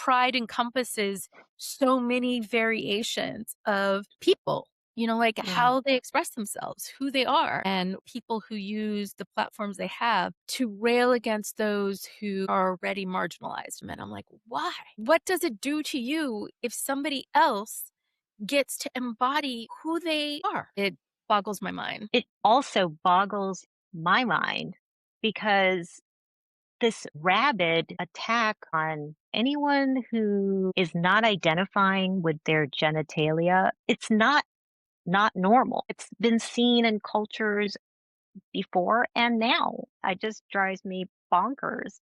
pride encompasses so many variations of people, like Mm. how they express themselves, who they are, and people who use the platforms they have to rail against those who are already marginalized. And I'm like, why? What does it do to you if somebody else gets to embody who they are? It boggles my mind. It also boggles my mind because this rabid attack on anyone who is not identifying with their genitalia, it's not normal. It's been seen in cultures before and now. It just drives me bonkers.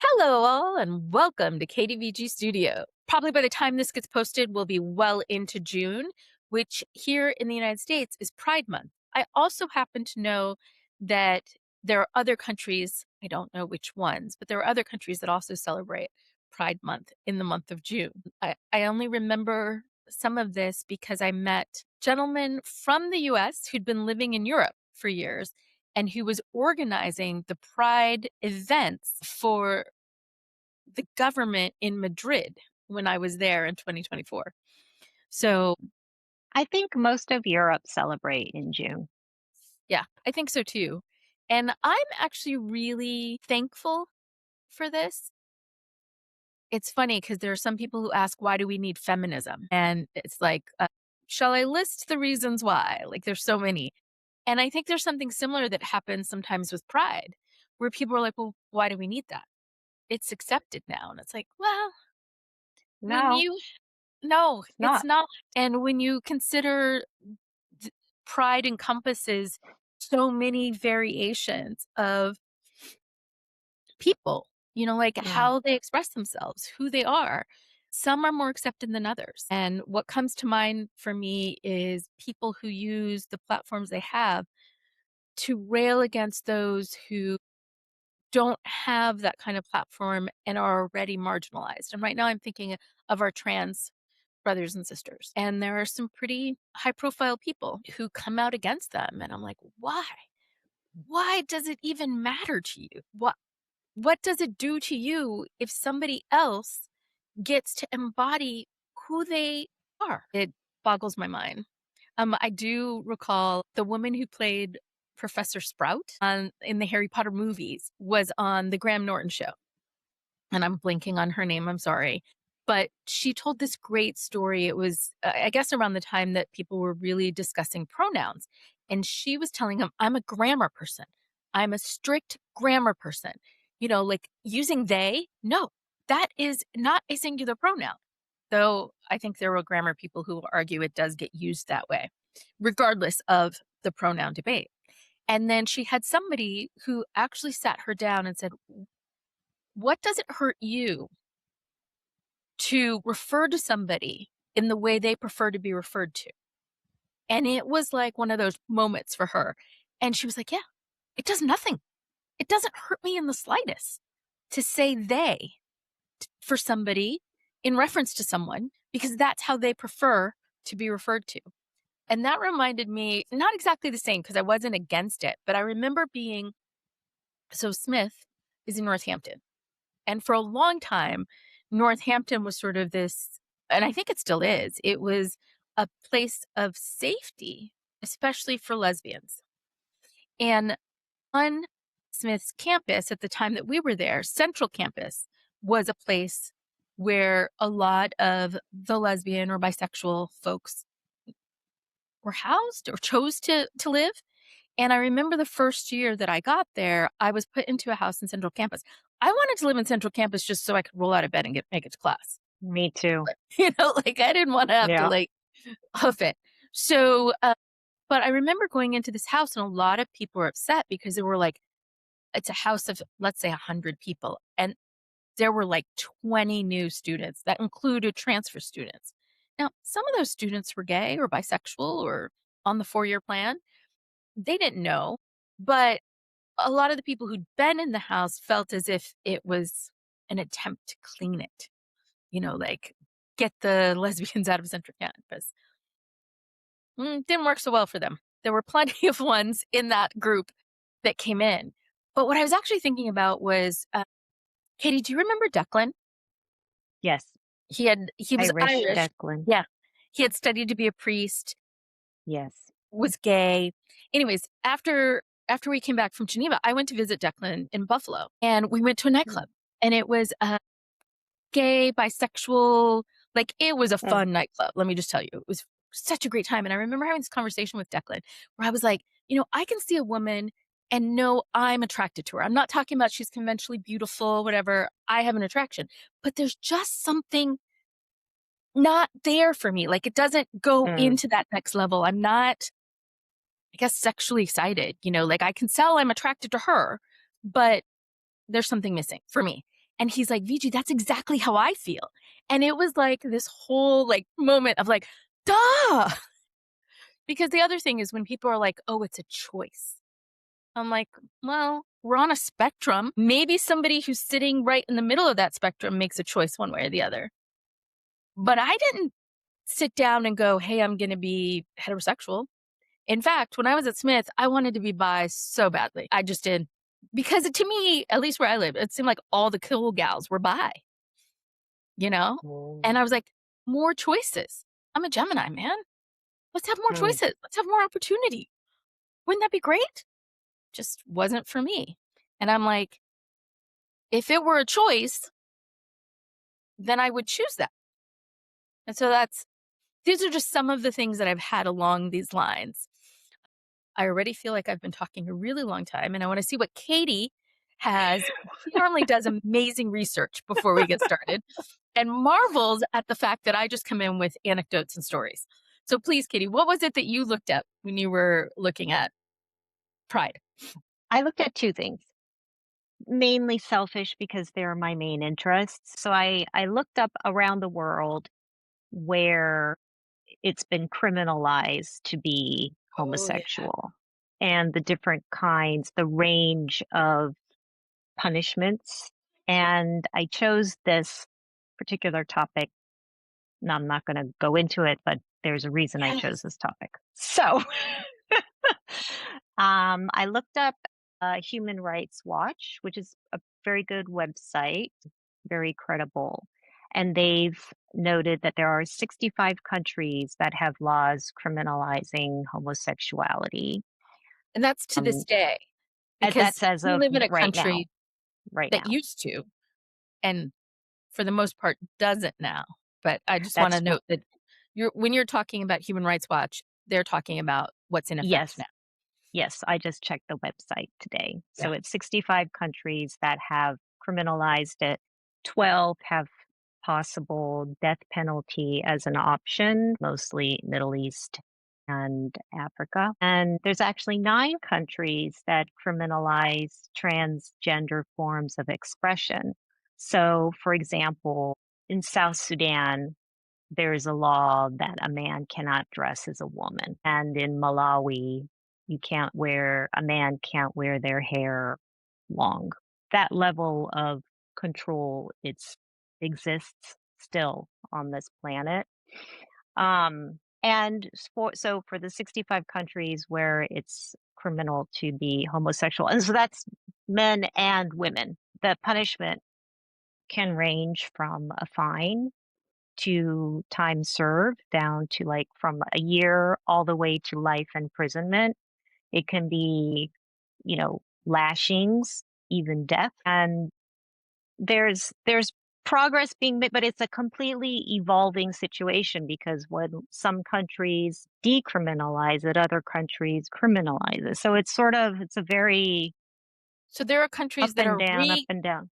Hello, all, and welcome to KDVG Studio. Probably by the time this gets posted, we'll be well into June, which here in the United States is Pride Month. I also happen to know that there are other countries, I don't know which ones, but there are other countries that also celebrate Pride Month in the month of June. I only remember some of this because I met gentlemen from the US who'd been living in Europe for years and who was organizing the Pride events for the government in Madrid when I was there in 2024. So, I think most of Europe celebrate in June. yeah, I think so too. And I'm actually really thankful for this. It's funny because there are some people who ask, why do we need feminism? And it's like, shall I list the reasons why? Like, there's so many. And I think there's something similar that happens sometimes with pride, where people are like, well, why do we need that? It's accepted now. And it's like, well, when No, you, no, it's it's not. not. And when you consider th- pride encompasses so many variations of people, like Mm. how they express themselves, who they are. Some are more accepted than others. And what comes to mind for me is people who use the platforms they have to rail against those who don't have that kind of platform and are already marginalized. And right now I'm thinking of our trans brothers and sisters. And there are some pretty high profile people who come out against them. And I'm like, why? Why does it even matter to you? What does it do to you if somebody else gets to embody who they are? It boggles my mind. I do recall the woman who played Professor Sprout in the Harry Potter movies was on the Graham Norton show. And I'm blinking on her name, I'm sorry. But she told this great story. It was, I guess, around the time that people were really discussing pronouns. And she was telling him, I'm a grammar person. I'm a strict grammar person. Like using they, no, that is not a singular pronoun. Though I think there are grammar people who will argue it does get used that way, regardless of the pronoun debate. And then she had somebody who actually sat her down and said, what does it hurt you to refer to somebody in the way they prefer to be referred to? And it was like one of those moments for her. And she was like, yeah, it does nothing. It doesn't hurt me in the slightest to say they for somebody in reference to someone because that's how they prefer to be referred to. And that reminded me, not exactly the same because I wasn't against it, but I remember being so Smith is in Northampton. And for a long time, Northampton was sort of this, and I think it still is, it was a place of safety, especially for lesbians. And on Smith's campus at the time that we were there, Central Campus was a place where a lot of the lesbian or bisexual folks were housed or chose to live. And I remember the first year that I got there, I was put into a house in Central Campus. I wanted to live in Central Campus just so I could roll out of bed and make it to class. Me too. Like I didn't want to have to Yeah. like hoof it. So, but I remember going into this house and a lot of people were upset because they were like, it's a house of, let's say, 100 people. And there were like 20 new students that included transfer students. Now, some of those students were gay or bisexual or on the 4-year plan. They didn't know, but a lot of the people who'd been in the house felt as if it was an attempt to clean it, like get the lesbians out of Central Campus. Didn't work so well for them. There were plenty of ones in that group that came in. But what I was actually thinking about was, Katie, do you remember Declan? Yes. He was Irish Irish. Declan. Yeah. He had studied to be a priest, Yes. was gay. Anyways, after we came back from Geneva, I went to visit Declan in Buffalo, and we went to a Mm. nightclub, and it was a gay, bisexual, like, it was a Mm. fun nightclub, let me just tell you. It was such a great time, and I remember having this conversation with Declan where I was like, I can see a woman and know I'm attracted to her. I'm not talking about she's conventionally beautiful, whatever. I have an attraction, but there's just something not there for me. Like, it doesn't go Mm. into that next level. I'm not, I guess, sexually excited, like, I can tell I'm attracted to her, but there's something missing for me. And he's like, "VG, that's exactly how I feel." And it was like this whole like moment of like, duh. Because the other thing is when people are like, "Oh, it's a choice." I'm like, well, we're on a spectrum. Maybe somebody who's sitting right in the middle of that spectrum makes a choice one way or the other. But I didn't sit down and go, "Hey, I'm going to be heterosexual." In fact, when I was at Smith, I wanted to be bi so badly. I just did. Because to me, at least where I live, it seemed like all the cool gals were bi, you know? Mm. And I was like, more choices. I'm a Gemini, man. Let's have more Mm. choices. Let's have more opportunity. Wouldn't that be great? Just wasn't for me. And I'm like, if it were a choice, then I would choose that. And so these are just some of the things that I've had along these lines. I already feel like I've been talking a really long time, and I want to see what Katie has. She normally does amazing research before we get started and marvels at the fact that I just come in with anecdotes and stories. So please, Katie, what was it that you looked at when you were looking at pride? I looked at two things, mainly selfish because they're my main interests. So I looked up around the world where it's been criminalized to be Oh, yeah. homosexual and the different kinds, the range of punishments. And I chose this particular topic. Now, I'm not going to go into it, but there's a reason I chose Yes. this topic. So, I looked up Human Rights Watch, which is a very good website, very credible. And they've noted that there are 65 countries that have laws criminalizing homosexuality. And that's to this Um, day and because that's as we of live in a right now, country right that now. used to, and for the most part doesn't now. But I just want to That's note that when you're talking about Human Rights Watch, they're talking about what's in effect yes, now. yes, I just checked the website today. Yeah. So it's 65 countries that have criminalized it. 12 have possible death penalty as an option, mostly Middle East and Africa. And there's actually 9 countries that criminalize transgender forms of expression. So, for example, in South Sudan, there is a law that a man cannot dress as a woman. And in Malawi, a man can't wear their hair long. That level of control exists still on this planet. So for the 65 countries where it's criminal to be homosexual, and so that's men and women, the punishment can range from a fine to time served down to like from a year all the way to life imprisonment. It can be, lashings, even death. And there's progress being made, but it's a completely evolving situation because when some countries decriminalize it, other countries criminalize it. So it's a very So there are up countries that and are down, up and down.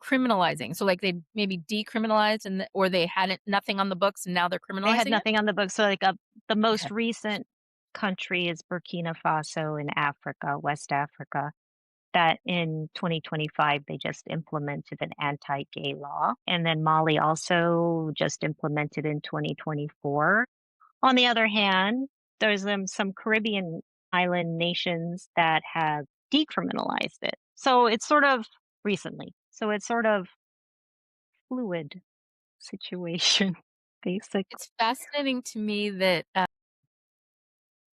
criminalizing. So, like, they maybe decriminalized or they had nothing on the books and now they're They had criminalizing it? nothing on the books. So the Okay. most recent country is Burkina Faso in Africa, West Africa, that in 2025 they just implemented an anti-gay law. And then Mali also just implemented in 2024. On the other hand, there's some Caribbean island nations that have decriminalized it. So it's sort of recently. So it's sort of fluid situation, basically. It's fascinating to me that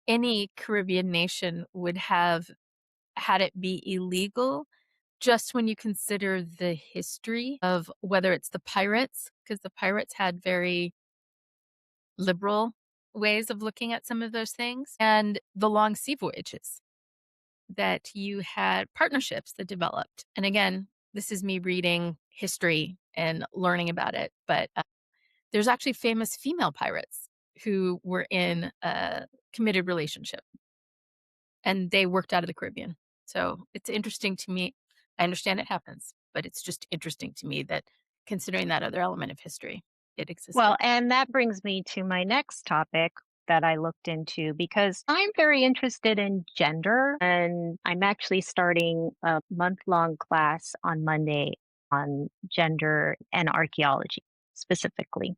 any Caribbean nation would have had it be illegal just when you consider the history of whether it's the pirates, because the pirates had very liberal ways of looking at some of those things, and the long sea voyages that you had partnerships that developed. And again, this is me reading history and learning about it, but there's actually famous female pirates who were in a committed relationship and they worked out of the Caribbean. So it's interesting to me. I understand it happens, but it's just interesting to me that considering that other element of history, it Well, existed. and that brings me to my next topic that I looked into because I'm very interested in gender. And I'm actually starting a month-long class on Monday on gender and archaeology specifically.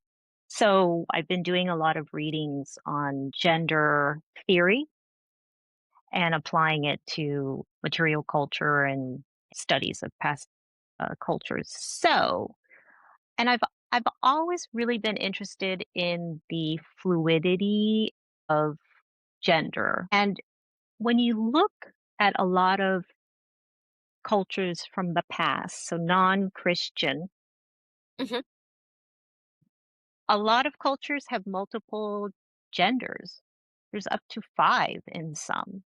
So I've been doing a lot of readings on gender theory and applying it to material culture and studies of past cultures. And I've always really been interested in the fluidity of gender. And when you look at a lot of cultures from the past, so non-Christian, Mhm. a lot of cultures have multiple genders. There's up to 5 in some.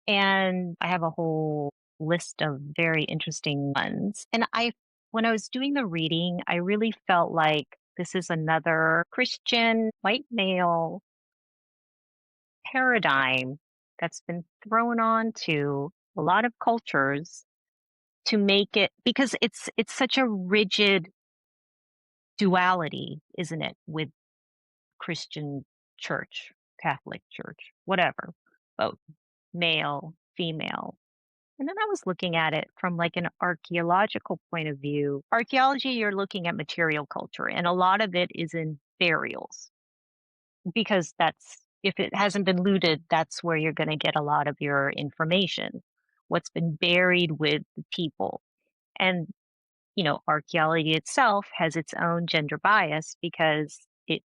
And I have a whole list of very interesting ones. And when I was doing the reading, I really felt like this is another Christian white male paradigm that's been thrown onto a lot of cultures to make it because it's such a rigid duality, isn't it, with Christian church, Catholic church, whatever, both male, female. And then I was looking at it from like an archaeological point of view. Archaeology, you're looking at material culture, and a lot of it is in burials because that's if it hasn't been looted, that's where you're going to get a lot of your information. What's been buried with the people. And, archaeology itself has its own gender bias because it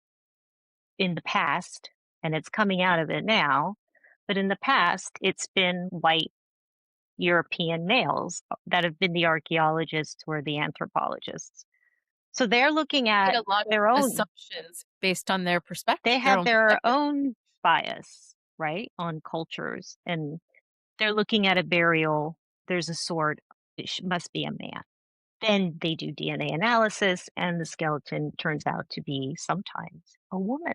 in the past, and it's coming out of it now, but in the past, it's been white European males that have been the archaeologists or the anthropologists. So they're looking Made at a lot of their own, assumptions based on their they perspective, their have own their perspective. own bias, right, on cultures. And they're looking at a burial, there's a sword, must be a man. Then they do DNA analysis, and the skeleton turns out to be sometimes a woman.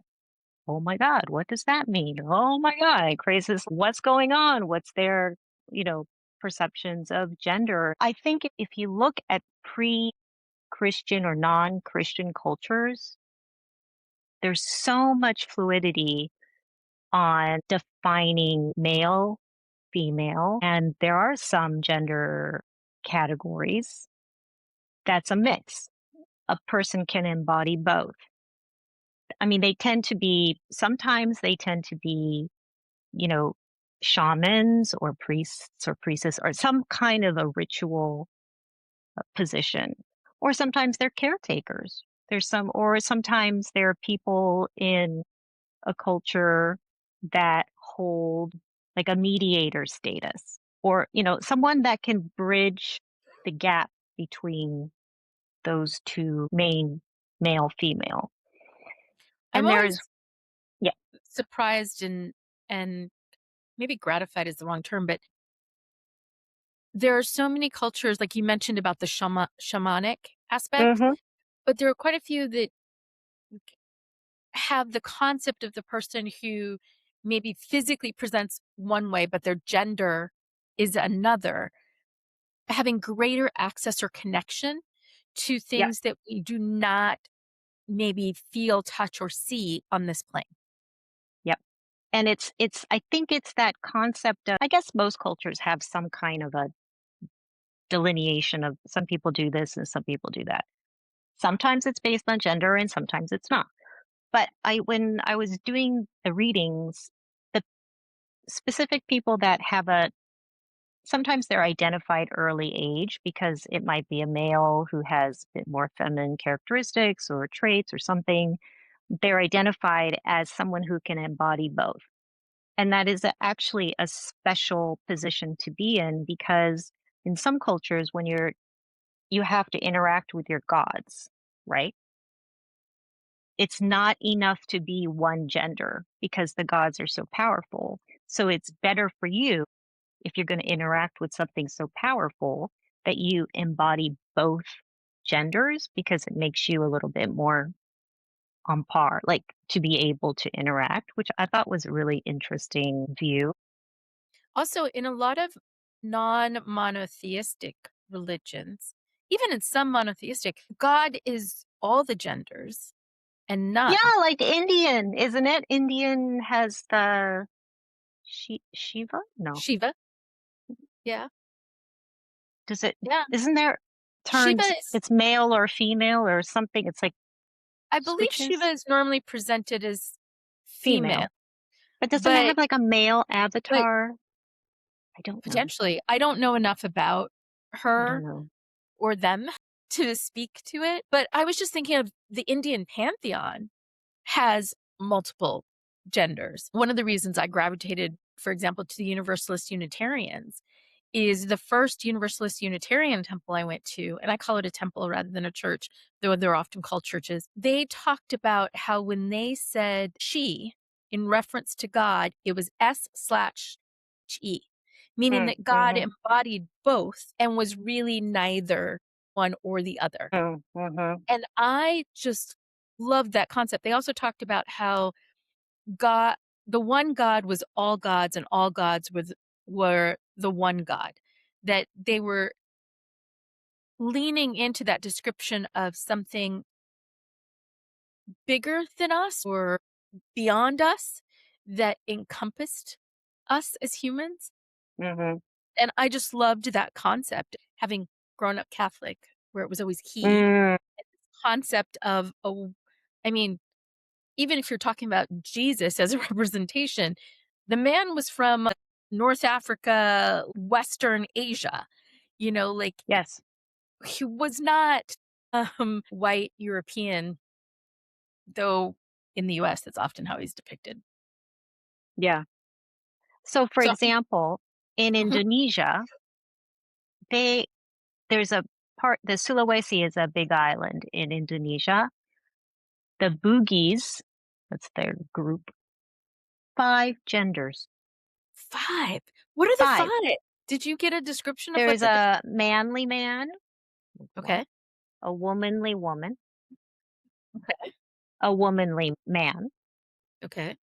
Oh my God, what does that mean? Oh my God, crazy. What's going on? What's their, you know, perceptions of gender? I think if you look at pre Christian or non Christian cultures, there's so much fluidity on defining male, female, and there are some gender categories that's a mix. A person can embody both. I mean, sometimes they tend to be you know, shamans or priests or priestess or some kind of a ritual position. Or sometimes they're caretakers. Or sometimes there are people in a culture that hold like a mediator status or, someone that can bridge the gap between those two main male, female. I'm And there's, always yeah, surprised and maybe gratified is the wrong term, but there are so many cultures, like you mentioned about the shamanic aspect, hmm but there are quite a few that have the concept of the person who maybe physically presents one way, but their gender is another, having greater access or connection to yeah, things that we do not maybe feel, touch, or see on this plane. yeah. And I think it's that concept of I guess most cultures have some kind of a delineation of some people do this and some people do that. Sometimes it's based on gender and sometimes it's not. But when I was doing the readings, the specific people that have sometimes they're identified early age because it might be a male who has a bit more feminine characteristics or traits or something. They're identified as someone who can embody both. And that is actually a special position to be in because in some cultures, when you have to interact with your gods, right? It's not enough to be one gender because the gods are so powerful. So it's better for you if you're going to interact with something so powerful that you embody both genders because it makes you a little bit more on par, like to be able to interact, which I thought was a really interesting view. Also, in a lot of non-monotheistic religions, even in some monotheistic, God is all the genders and Yeah, none. like Indian, isn't it? Indian has the Shiva? No. Shiva, yeah, Does it yeah. isn't there Shiva terms is it's male or female or something? It's like I believe Shiva switches is normally presented as female, female. But doesn't it but have like a male but avatar? I don't know. potentially, I don't know enough about I don't her know. or them to speak to it, but I was just thinking of the Indian pantheon has multiple genders. One of the reasons I gravitated, for example, to the Universalist Unitarians is the first Universalist Unitarian temple I went to, and I call it a temple rather than a church, though they're often called churches. They talked about how when they said she in reference to God, it was S slash E, meaning Mm, that God mhm, embodied both and was really neither one or the other. mm, mhm, And I just loved that concept. They also talked about how God the one God was all gods and all gods were the one God. That they were leaning into that description of something bigger than us or beyond us that encompassed us as humans. mhm, And I just loved that concept, having grown up Catholic, where it was always he. mm, Concept of I mean, even if you're talking about Jesus as a representation, the man was from North Africa, Western Asia. Like yes, he was not white European, though in the US that's often how he's depicted. yeah. So, for So example, in mhm, Indonesia, they there's a part the Sulawesi is a big island in Indonesia. The Bugis, that's their group, 5 genders. 5. What are the 5. 5? Did you get a description of what There's the a manly man, Okay, one, a womanly woman, okay, a womanly man, okay,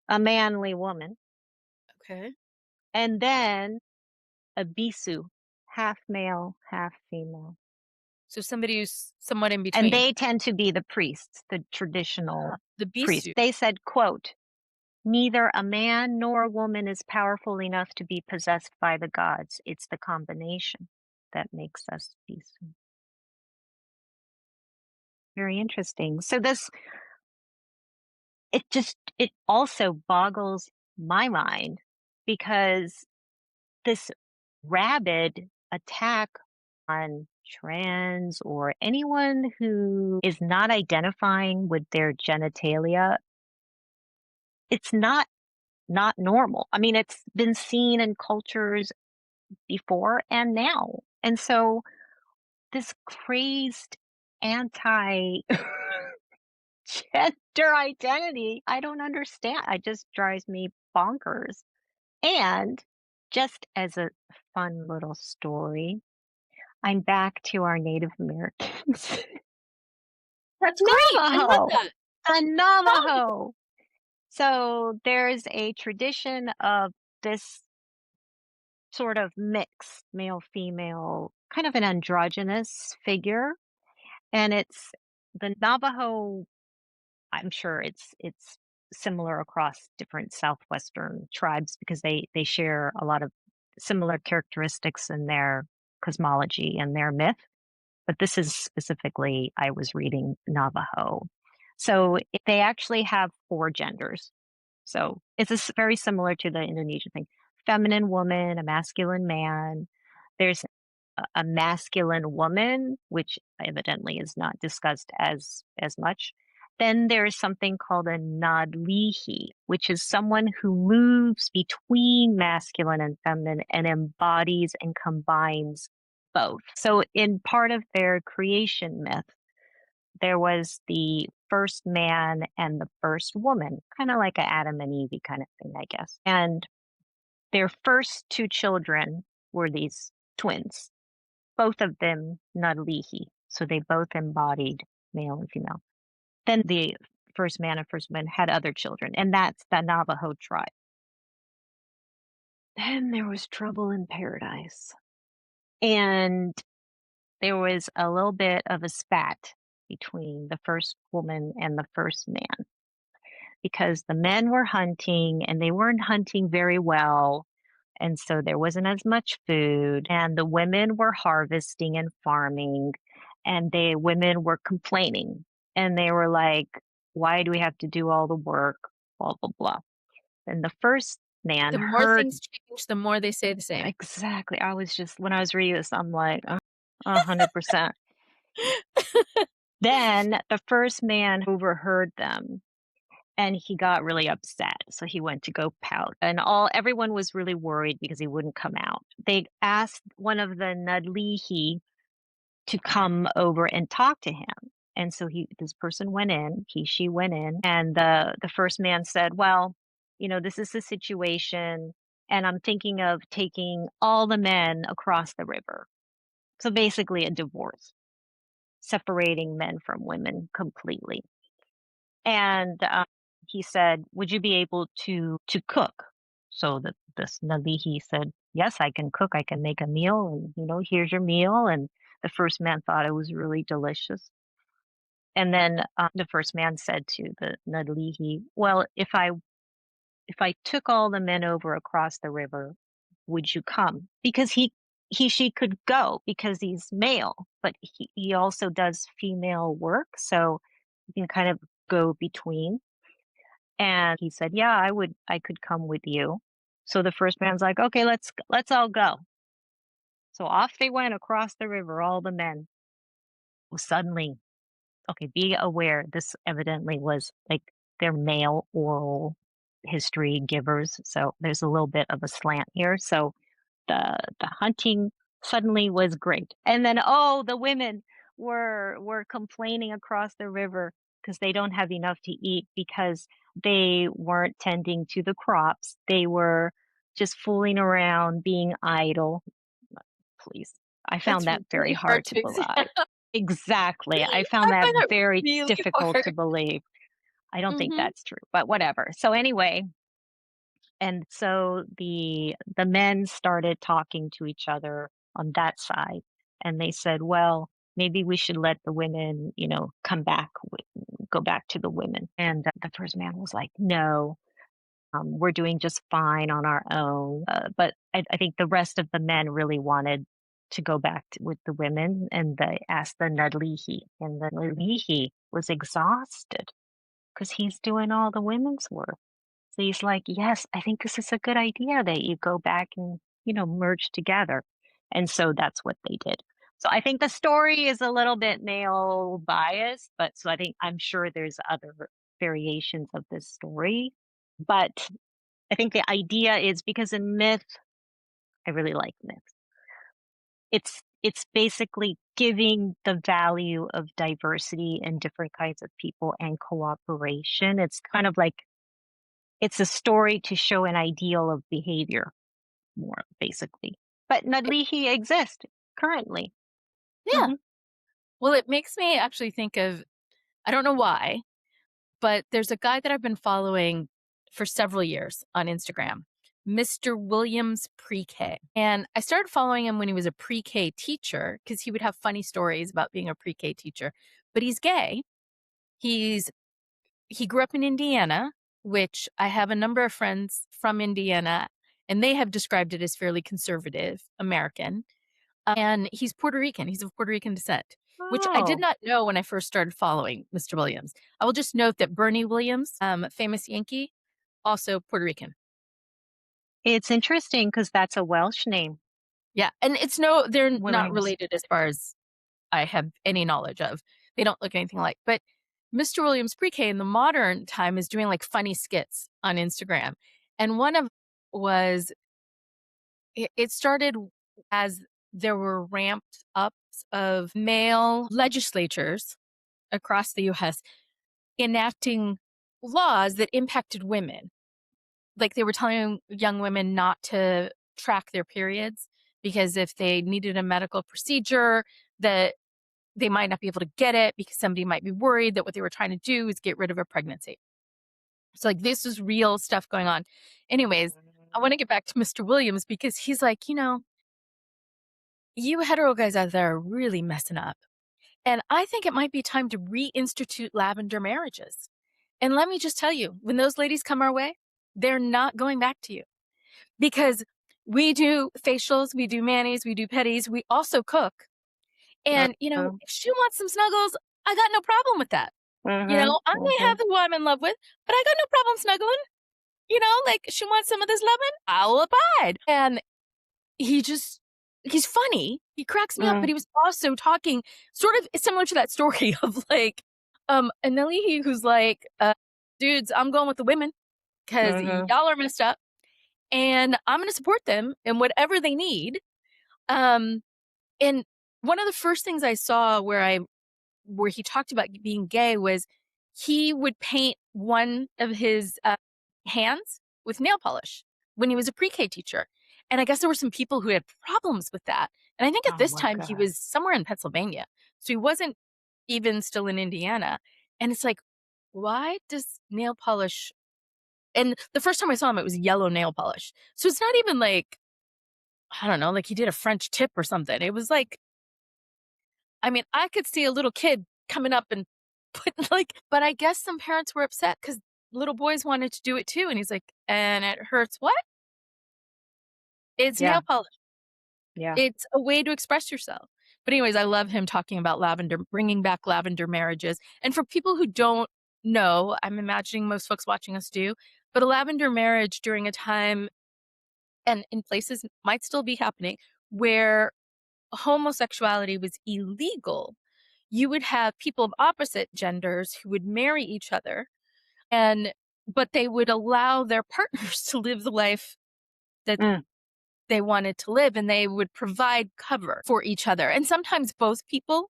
a manly woman, okay. and then a bisu, half male, half female. So somebody who's somewhat in And between. they tend to be the priests, the traditional The priests. Bisu. They said, quote, "Neither a man nor a woman is powerful enough to be possessed by the gods. It's the combination that makes us bisu." Very interesting. So this it also boggles my mind because this rabid attack on trans or anyone who is not identifying with their genitalia, it's not normal. I mean, it's been seen in cultures before and now. And so this crazed anti gender identity, I don't understand. It just drives me bonkers. And just as a fun little story, I'm back to our Native Americans. That's great. I love Navajo! that. The Oh, Navajo! So there's a tradition of this sort of mix, male, female, kind of an androgynous figure. And it's the Navajo, I'm sure it's similar across different southwestern tribes because they share a lot of similar characteristics in their cosmology and their myth. But this is specifically, I was reading Navajo. So they actually have 4 genders. So it's very similar to the Indonesian thing. Feminine woman, a masculine man. There's a masculine woman, which evidently is not discussed as much. Then there is something called a Nadlihi, which is someone who moves between masculine and feminine and embodies and combines both. So, in part of their creation myth, there was the first man and the first woman, kind of like a Adam and Eve kind of thing, I guess. And their first two children were these twins, both of them Nadlihi. So they both embodied male and female. Then the first man and first woman had other children, and that's the Navajo tribe. Then there was trouble in paradise. And there was a little bit of a spat between the first woman and the first man because the men were hunting and they weren't hunting very well. And so there wasn't as much food, and the women were harvesting and farming, and the women were complaining. And they were like, why do we have to do all the work? Blah, blah, blah. And the first man The more heard things change, the more they say the same. exactly. I was just, when I was reading this, I'm like, 100%. Then the first man overheard them and he got really upset. So he went to go pout. And everyone was really worried because he wouldn't come out. They asked one of the Nadlihi to come over and talk to him. And so this person went in, she went in, and the first man said, well, this is the situation, and I'm thinking of taking all the men across the river. So basically a divorce, separating men from women completely. And he said, "Would you be able to cook?" So this Navihi said, "Yes, I can cook. I can make a meal, and here's your meal." And the first man thought it was really delicious. And then the first man said to the Nadlihi, "Well, if I took all the men over across the river, would you come?" Because she could go because he's male, but he also does female work, so you can kind of go between. And he said, "Yeah, I could come with you." So the first man's like, "Okay, let's all go." So off they went across the river, all the men. Well, suddenly, okay, be aware this evidently was like their male oral history givers. So there's a little bit of a slant here. So the hunting suddenly was great. And then the women were complaining across the river because they don't have enough to eat because they weren't tending to the crops. They were just fooling around, being idle. Please. I found That's that very really hard hard to to believe. accept. Exactly. I found I that find that very really difficult to hard. believe. I don't think Mhm. that's true, but whatever. So anyway, and so the men started talking to each other on that side, and they said, "Well, maybe we should let the women, go back to the women." And the first man was like, "No, we're doing just fine on our own." But I think the rest of the men really wanted to go back with the women, and they asked the Nadlihi, and the Nadlihi was exhausted because he's doing all the women's work. So he's like, "Yes, I think this is a good idea that you go back and, merge together." And so that's what they did. So I think the story is a little bit male biased, but so I'm sure there's other variations of this story. But I think the idea is because in myth, I really like myth. It's basically giving the value of diversity and different kinds of people and cooperation. It's kind of like it's a story to show an ideal of behavior more basically. But Nadlihi exists currently. Yeah. Hmm. Well, it makes me actually think of, I don't know why, but there's a guy that I've been following for several years on Instagram, Mr. Williams Pre-K. And I started following him when he was a pre-K teacher because he would have funny stories about being a pre-K teacher. But he's gay. He's he grew up in Indiana, which I have a number of friends from Indiana, and they have described it as fairly conservative American. And he's Puerto Rican. He's of Puerto Rican descent, which I did Oh, not know when I first started following Mr. Williams. I will just note that Bernie Williams, famous Yankee, also Puerto Rican. it's interesting because that's a Welsh name, Yeah, and they're not Williams. related as far as I have any knowledge of. They don't look anything alike. But Mr. Williams pre-K in the modern time is doing like funny skits on Instagram. And one of was it started as there were ramped ups of male legislatures across the US enacting laws that impacted women. Like they were telling young women not to track their periods because if they needed a medical procedure that they might not be able to get it because somebody might be worried that what they were trying to do is get rid of a pregnancy. So like this is real stuff going on. Anyways, I want to get back to Mr. Williams because he's like, you hetero guys out there are really messing up. And I think it might be time to reinstitute lavender marriages. And let me just tell you, when those ladies come our way, they're not going back to you because we do facials, we do manis, we do petties, we also cook. And, Mhm, if she wants some snuggles, I got no problem with that. mhm, I may have mhm, who I'm in love with, but I got no problem snuggling. Like she wants some of this loving, I'll abide. And he just he's funny. He cracks me up, but mm, he was also talking sort of similar to that story of like, Nadlihi who's like, dudes, I'm going with the women because mhm, y'all are messed up and I'm gonna support them in whatever they need. Um, and one of the first things I saw where he talked about being gay was he would paint one of his hands with nail polish when he was a pre-K teacher. And I guess there were some people who had problems with that. And I think at oh this my time he God. was somewhere in Pennsylvania. So he wasn't even still in Indiana. And it's like, why does nail polish? And the first time I saw him, it was yellow nail polish. So it's not even like, I don't know, like he did a French tip or something. It was like, I mean, I could see a little kid coming up and putting but I guess some parents were upset because little boys wanted to do it too. And he's like, and it hurts what? It's nail Yeah, polish. yeah. It's a way to express yourself. But anyways, I love him talking about lavender, bringing back lavender marriages. And for people who don't know, I'm imagining most folks watching us do, but a lavender marriage during a time and in places might still be happening where homosexuality was illegal. You would have people of opposite genders who would marry each other and but they would allow their partners to live the life that Mm, they wanted to live and they would provide cover for each other. And sometimes both people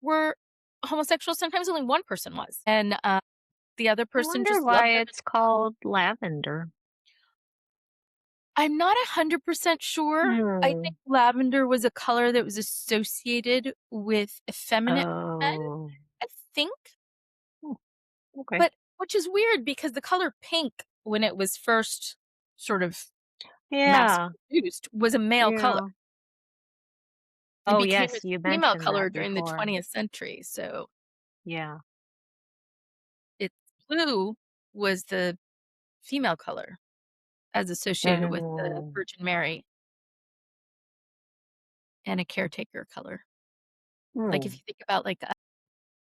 were homosexual, sometimes only one person was. And the other I person wonder just loved why them. it's called lavender. I'm not 100% sure. I think Hmm. lavender was a color that was associated with effeminate men, Oh. I think. Hmm, okay. But which is weird because the color pink, when it was first sort of mass Yeah, produced, was a male color. yeah. It Oh, became a yes, you female mentioned color that during the before. 20th century. So Yeah. it blue was the female color as associated with the Mhm. Virgin Mary and a caretaker color. Like if Hmm. you think about like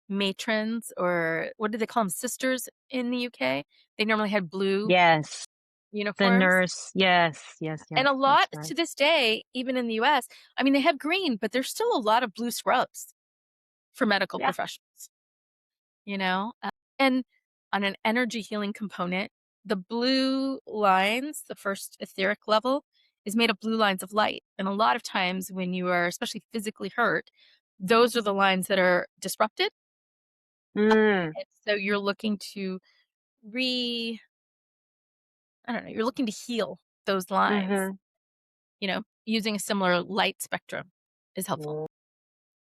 matrons or what do they call them? Sisters in the UK, they normally had blue Yes, the uniforms. nurse. Yes, yes, And yes, a that's lot right. to this day, even in the US, I mean, they have green, but there's still a lot of blue scrubs for medical Yeah. professionals, you know? And on an energy healing component, the blue lines, the first etheric level, is made of blue lines of light. And a lot of times when you are especially physically hurt, those are the lines that are disrupted. Mm, And so you're looking to re I don't know, you're looking to heal those lines, mhm. using a similar light spectrum is helpful. Mm,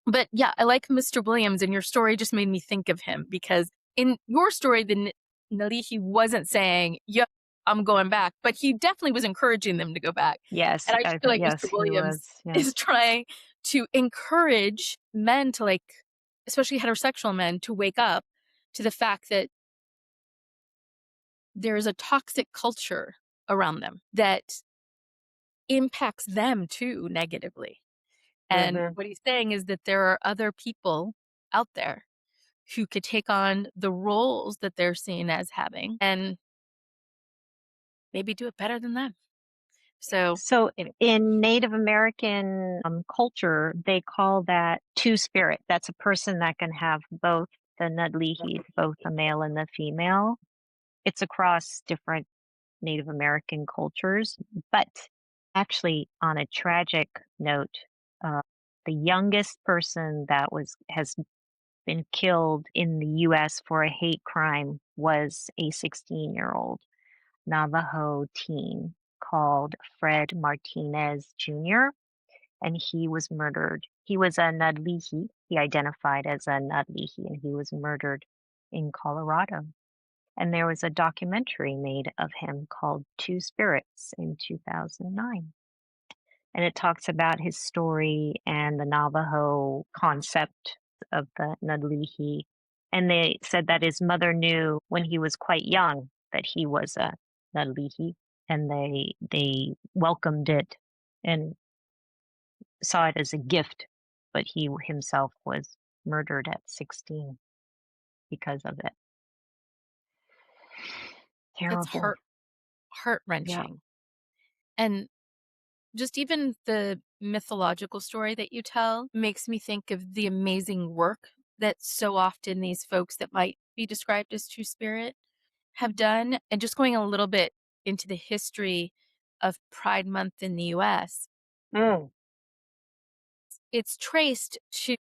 But yeah, I like Mr. Williams, and your story just made me think of him because in your story, Nalihi wasn't saying, "Yep, I'm going back," but he definitely was encouraging them to go back. yes, And I just feel like yes, Mr. he was, Williams yes. is trying to encourage men to especially heterosexual men, to wake up to the fact that there is a toxic culture around them that impacts them too negatively. And Mhm. what he's saying is that there are other people out there who could take on the roles that they're seen as having and maybe do it better than them. So, So anyway, in Native American culture, they call that two spirit. That's a person that can have both the Nadlihi, both the male and the female. It's across different Native American cultures, but actually, on a tragic note, uh, the youngest person that has been killed in the U.S. for a hate crime was a 16-year-old Navajo teen called Fred Martinez Jr., and he was murdered. He was a Nadlihi. He identified as a Nadlihi, and he was murdered in Colorado. And there was a documentary made of him called Two Spirits in 2009. And it talks about his story and the Navajo concept of the Nadlihi. And they said that his mother knew when he was quite young that he was a Nadlihi, and they welcomed it and saw it as a gift. But he himself was murdered at 16 because of it. That's Terrible. Yeah. heart-wrenching. And just even the mythological story that you tell makes me think of the amazing work that so often these folks that might be described as Two-Spirit have done. And just going a little bit into the history of Pride Month in the US, Mm. it's traced to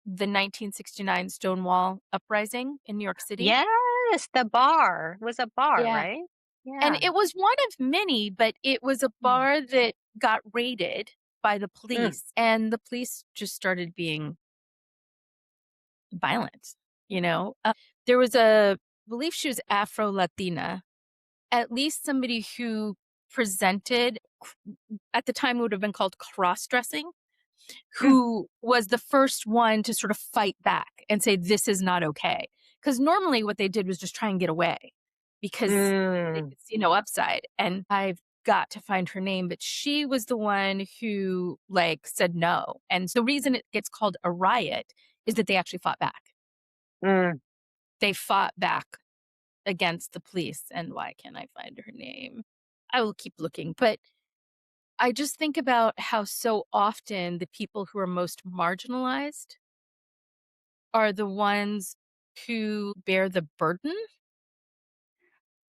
the 1969 Stonewall Uprising in New York City. Yes, the bar. It was a bar, Yeah. right? And Yeah. it was one of many, but it was a Mm. bar that got raided by the Mm. police, and the police just started being violent, you know? There was I believe she was Afro-Latina, at least somebody who presented at the time, it would have been called cross-dressing, Mm. who was the first one to sort of fight back and say, "This is not okay." Because normally what they did was just try and get away because they Mm. could see no upside, and I've got to find her name, but she was the one who, like, said no, and so the reason it gets called a riot is that they actually fought back. Mm. They fought back against the police, and why can't I find her name? I will keep looking, but I just think about how so often the people who are most marginalized are the ones who bear the burden,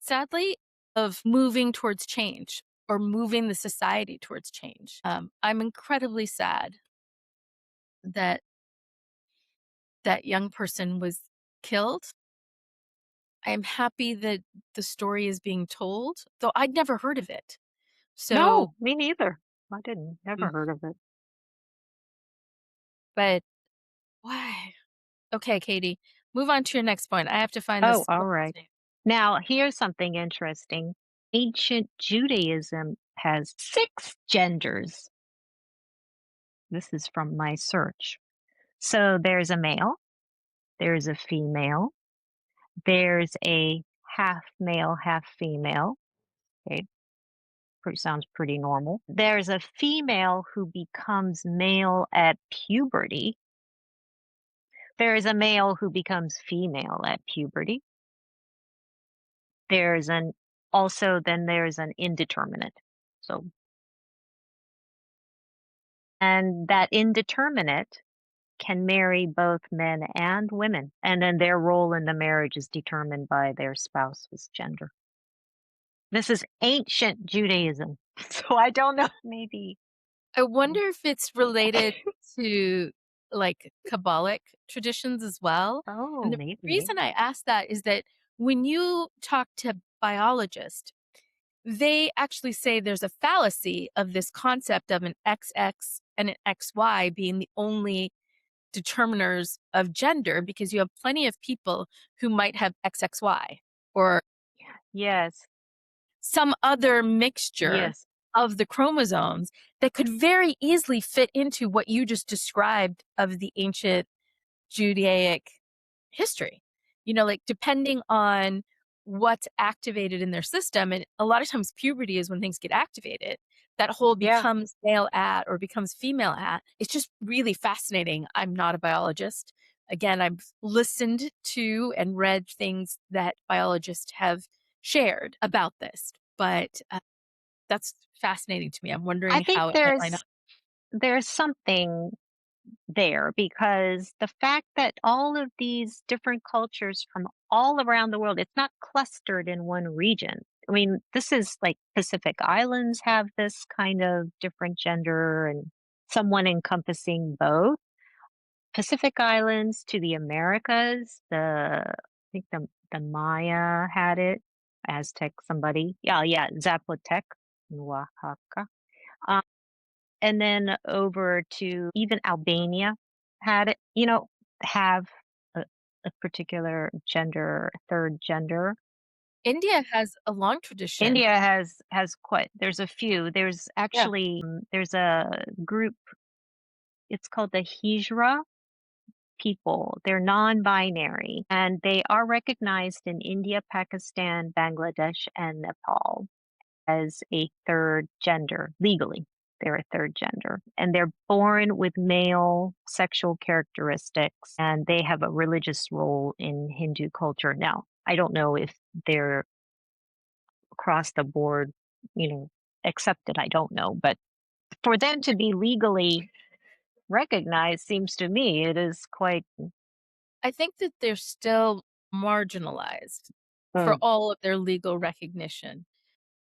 sadly, of moving towards change or moving the society towards change. I'm incredibly sad that that young person was killed. I'm happy that the story is being told, though I'd never heard of it. So, No, me neither. I didn't. mm, Never heard of it. but why? Okay, Katie, move on to your next point. I have to find Oh, this all woman's right. name. Now, here's something interesting. Ancient Judaism has 6 genders. This is from my search. So there's a male, there's a female, there's a half male, half female. Okay, sounds pretty normal. There's a female who becomes male at puberty. There is a male who becomes female at puberty. There's an also then there's an indeterminate. So and that indeterminate can marry both men and women, and then their role in the marriage is determined by their spouse's gender. This is ancient Judaism. So I don't know, maybe. I wonder if it's related to, like, Kabbalic traditions as well, Oh, and the maybe. reason I ask that is that when you talk to biologists, they actually say there's a fallacy of this concept of an XX and an XY being the only determiners of gender, because you have plenty of people who might have XXY or Yes. some other mixture Yes. of the chromosomes that could very easily fit into what you just described of the ancient Judaic history. You know, like, depending on what's activated in their system, and a lot of times puberty is when things get activated, that whole Yeah. becomes male at or becomes female at. It's just really fascinating. I'm not a biologist. Again, I've listened to and read things that biologists have shared about this, but that's fascinating to me. I'm I wondering think how it might line up. there's something. there because the fact that all of these different cultures from all around the world, it's not clustered in one region. I mean, this is like Pacific Islands have this kind of different gender and someone encompassing both. Pacific Islands to the Americas, I think the Maya had it, Aztec somebody. Yeah, yeah, Zapotec in Oaxaca. Um, and then over to even Albania had it, have a, a particular gender, third gender. India has a long tradition. India has quite there's a few. There's Yeah. actually there's a group, it's called the Hijra people. They're non-binary and they are recognized in India, Pakistan, Bangladesh, and Nepal as a third gender legally. They're a third gender and they're born with male sexual characteristics and they have a religious role in Hindu culture. Now, I don't know if they're across the board, you know, accepted. I don't know. But for them to be legally recognized seems to me it is quite. I think that they're still marginalized for Mm, all of their legal recognition.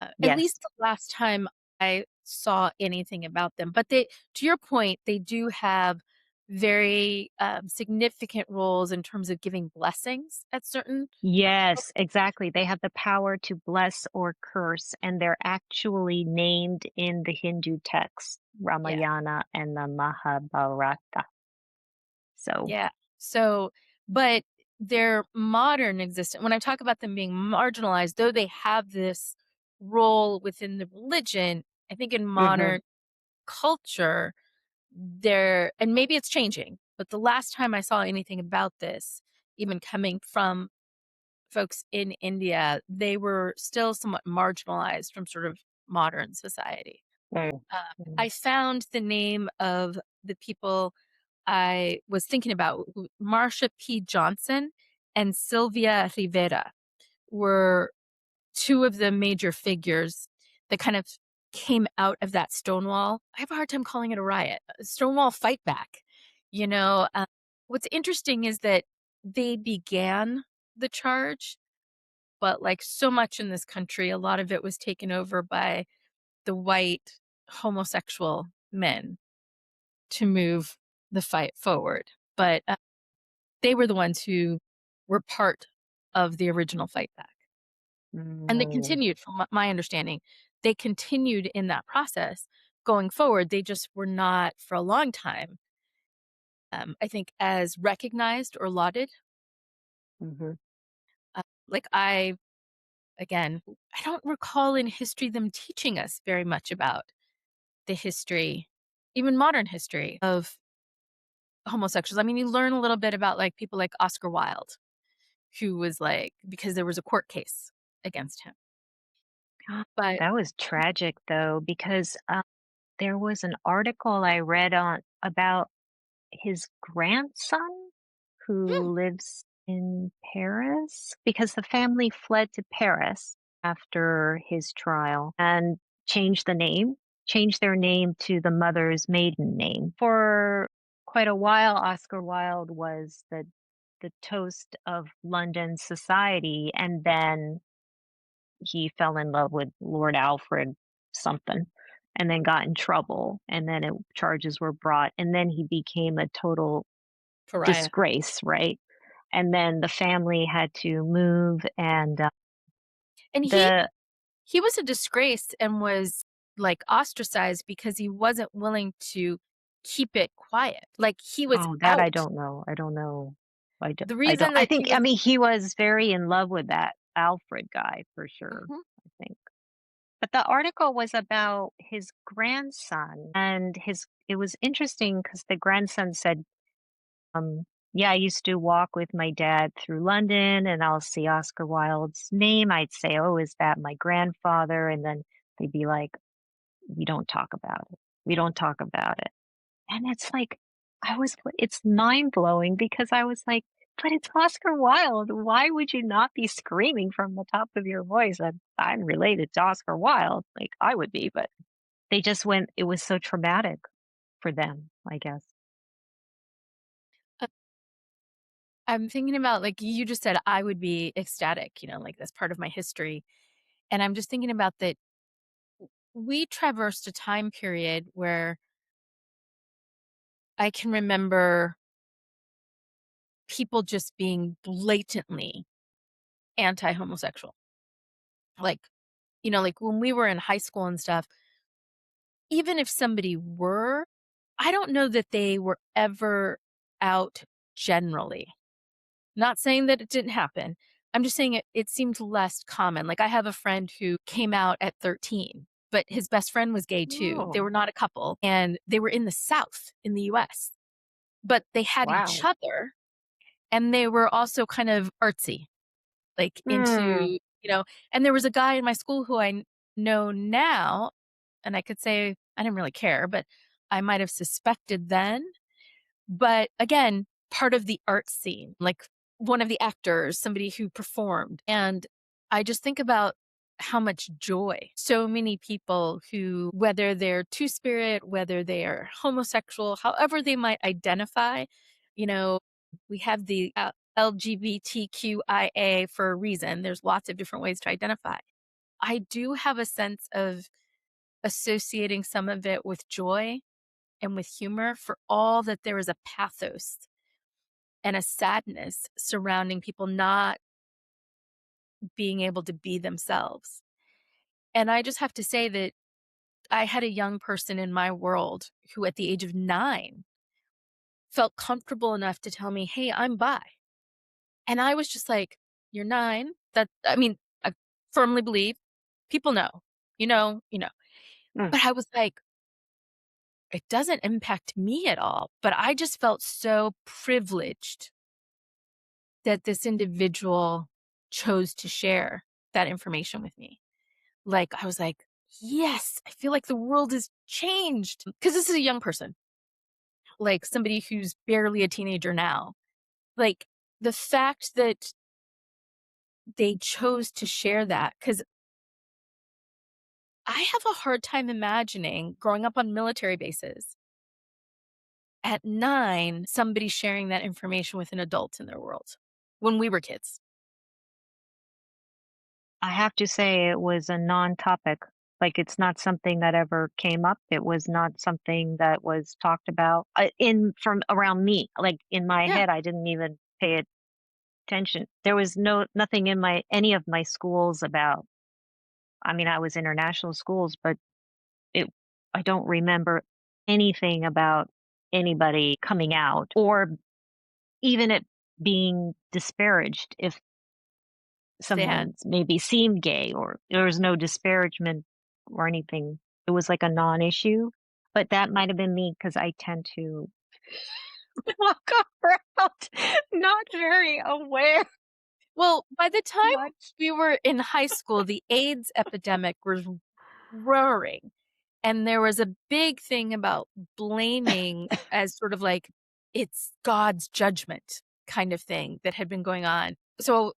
At yes. least the last time I saw anything about them. But they, to your point, they do have very significant roles in terms of giving blessings at certain. Yes, exactly. They have the power to bless or curse, and they're actually named in the Hindu texts, Yeah, Ramayana and the Mahabharata. So, yeah. So, but their modern existence, when I talk about them being marginalized, though they have this role within the religion, I think in hmm modern culture, there, and maybe it's changing, but the last time I saw anything about this, even coming from folks in India, they were still somewhat marginalized from sort of modern society. mm, Uh, mm. I found the name of the people I was thinking about. Marsha P. Johnson and Sylvia Rivera were two of the major figures that kind of came out of that Stonewall. I have a hard time calling it a riot. Stonewall fight back. You know, what's interesting is that they began the charge, but like so much in this country, a lot of it was taken over by the white homosexual men to move the fight forward. But they were the ones who were part of the original fight back. And they Mm, continued, from my understanding, they continued in that process going forward. They just were not for a long time, I think, as recognized or lauded. mhm. Like again, I don't recall in history them teaching us very much about the history, even modern history of homosexuals. I mean, you learn a little bit about like people like Oscar Wilde, who was like, because there was a court case against him. But That was tragic though, because there was an article I read on about his grandson hmm, who lives in Paris because the family fled to Paris after his trial and changed the name, changed their name to the mother's maiden name. For quite a while, Oscar Wilde was the toast of London society, and then he fell in love with Lord Alfred something and then got in trouble and then charges were brought and then he became a total pariah. disgrace, right? And then the family had to move and And the he was a disgrace and was, like, ostracized because he wasn't willing to keep it quiet. Like, he was oh, that I out. don't know. I don't know. The I don't reason I that he think I was mean he was very in love with that Alfred guy for sure, mhm, I think. But the article was about his grandson and his it was interesting because the grandson said, yeah, I used to walk with my dad through London and I'll see Oscar Wilde's name. I'd say, "Oh, is that my grandfather?" And then they'd be like, "We don't talk about it. We don't talk about it." And it's like, it's mind blowing because I was like, but it's Oscar Wilde. Why would you not be screaming from the top of your voice that I'm related to Oscar Wilde? Like I would be, but they just went, it was so traumatic for them, I guess. I'm thinking about, like you just said, I would be ecstatic, like that's part of my history. And I'm just thinking about that we traversed a time period where I can remember people just being blatantly anti-homosexual. Like, like when we were in high school and stuff, even if somebody were, I don't know that they were ever out generally. Not saying that it didn't happen. I'm just saying it seemed less common. Like I have a friend who came out at 13, but his best friend was gay too. They Oh, were not a couple and they were in the South in the US, but they had each wow. other and they were also kind of artsy, like Hmm. into, and there was a guy in my school who know now, and I could say I didn't really care, but I might have suspected then. But again, part of the art scene, like one of the actors, somebody who performed. And I just think about how much joy so many people who, whether they're two spirit, whether they are homosexual, however they might identify, you know, we have the LGBTQIA for a reason. There's lots of different ways to identify. I do have a sense of associating some of it with joy and with humor for all that there is a pathos and a sadness surrounding people not being able to be themselves. And I just have to say that I had a young person in my world who, at the age of 9, felt comfortable enough to tell me, "Hey, I'm bi." And I was just like, "You're 9?" I mean, I firmly believe people know, you know. Mm. But I was like, it doesn't impact me at all. But I just felt so privileged that this individual chose to share that information with me. Like, I was like, "Yes, I feel like the world has changed." Because this is a young person, like somebody who's barely a teenager now. Like, the fact that they chose to share that, because I have a hard time imagining growing up on military bases at 9, somebody sharing that information with an adult in their world when we were kids. I have to say it was a non-topic. Like, it's not something that ever came up. It was not something that was talked about, in from around me. Like, in my Yeah, head, I didn't even pay attention. There was nothing in my any of my schools about. I mean, I was international schools, but it I don't remember anything about anybody coming out or even it being disparaged if they had. someone maybe seemed gay, or there was no disparagement or anything. It was like a non-issue, but that might have been me because I tend to walk around not very aware Well, by the time much. we were in high school, the AIDS epidemic was roaring, and there was a big thing about blaming as sort of like it's God's judgment kind of thing that had been going on. So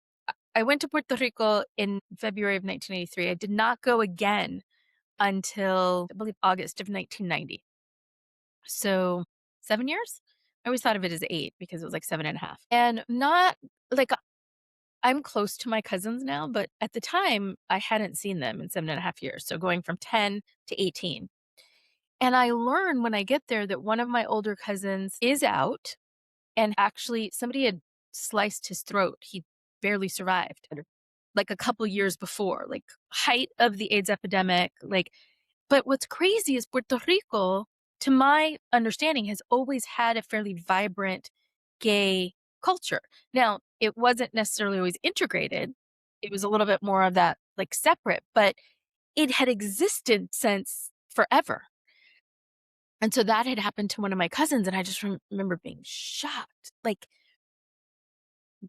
I went to Puerto Rico in February of 1983. I did not go again until, I believe, August of 1990. So 7 years? I always thought of it as 8 because it was like 7 and a half. And not like I'm close to my cousins now, but at the time, I hadn't seen them in 7.5 years, so going from 10 to 18. And I learned when I get there that one of my older cousins is out, and actually somebody had sliced his throat. He barely survived, like, a couple years before, like, height of the AIDS epidemic, like, but what's crazy is Puerto Rico, to my understanding, has always had a fairly vibrant gay culture. Now, it wasn't necessarily always integrated. It was a little bit more of that, like, separate, but it had existed since forever. And so that had happened to one of my cousins, and I just remember being shocked. Like,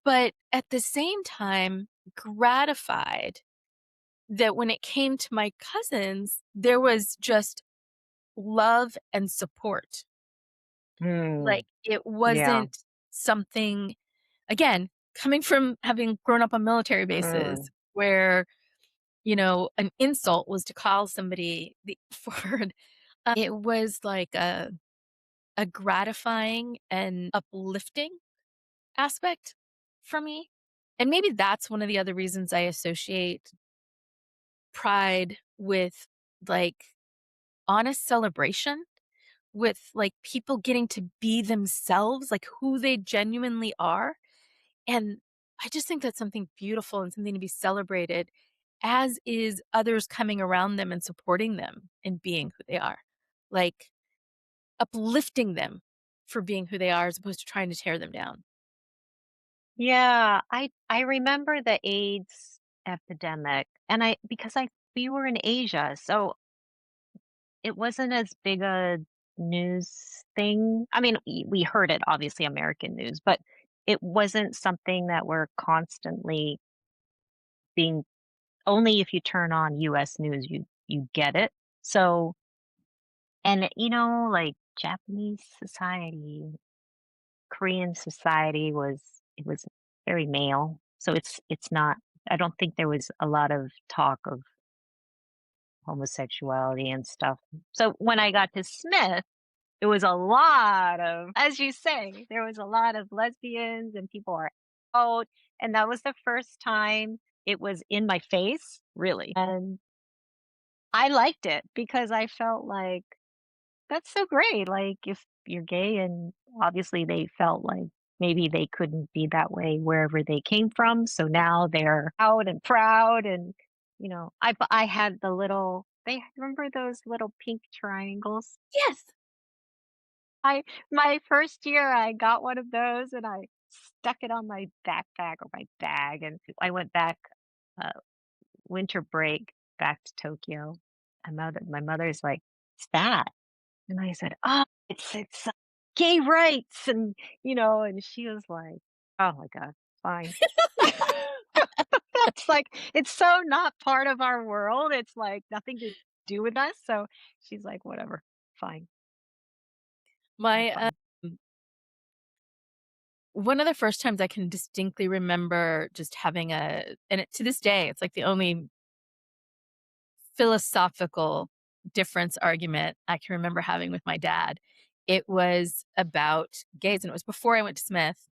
but at the same time, gratified that when it came to my cousins, there was just love and support. Hmm. Like, it Yeah. wasn't something, again, coming from having grown up on military bases Mm. where, an insult was to call somebody the F word. It was like a gratifying and uplifting aspect for me. And maybe that's one of the other reasons I associate pride with, like, honest celebration, with, like, people getting to be themselves, like, who they genuinely are, and I just think that's something beautiful and something to be celebrated, as is others coming around them and supporting them in being who they are. Like, uplifting them for being who they are as opposed to trying to tear them down. Yeah, I remember the AIDS epidemic, and I because I we were in Asia, so it wasn't as big a news thing. I mean, we heard it, obviously, American news, but it wasn't something that we're constantly being only if you turn on US news, you get it. So, and, like, Japanese society, Korean society it was very male. So it's not I don't think there was a lot of talk of homosexuality and stuff. So when I got to Smith, it was a lot of, as you say, there was a lot of lesbians and people are out, and that was the first time it was in my face, really. And I liked it because I felt like that's so great. Like, if you're gay, and obviously they felt like maybe they couldn't be that way wherever they came from. So now they're out and proud. And, I had they remember those little pink triangles? Yes. I, my first year, I got one of those and I stuck it on my backpack or my bag. And I went back, uh, winter break back to Tokyo. My mother's like, "It's that." And I said, "Oh, it's gay rights," and she was like, "Oh my god, fine." It's like, it's so not part of our world, it's, like, nothing to do with us, so she's like, "Whatever, fine, that's My, fine." one of the first times I can distinctly remember just having and to this day, it's like the only philosophical difference argument I can remember having with my dad. It was about gays, and it was before I went to Smith,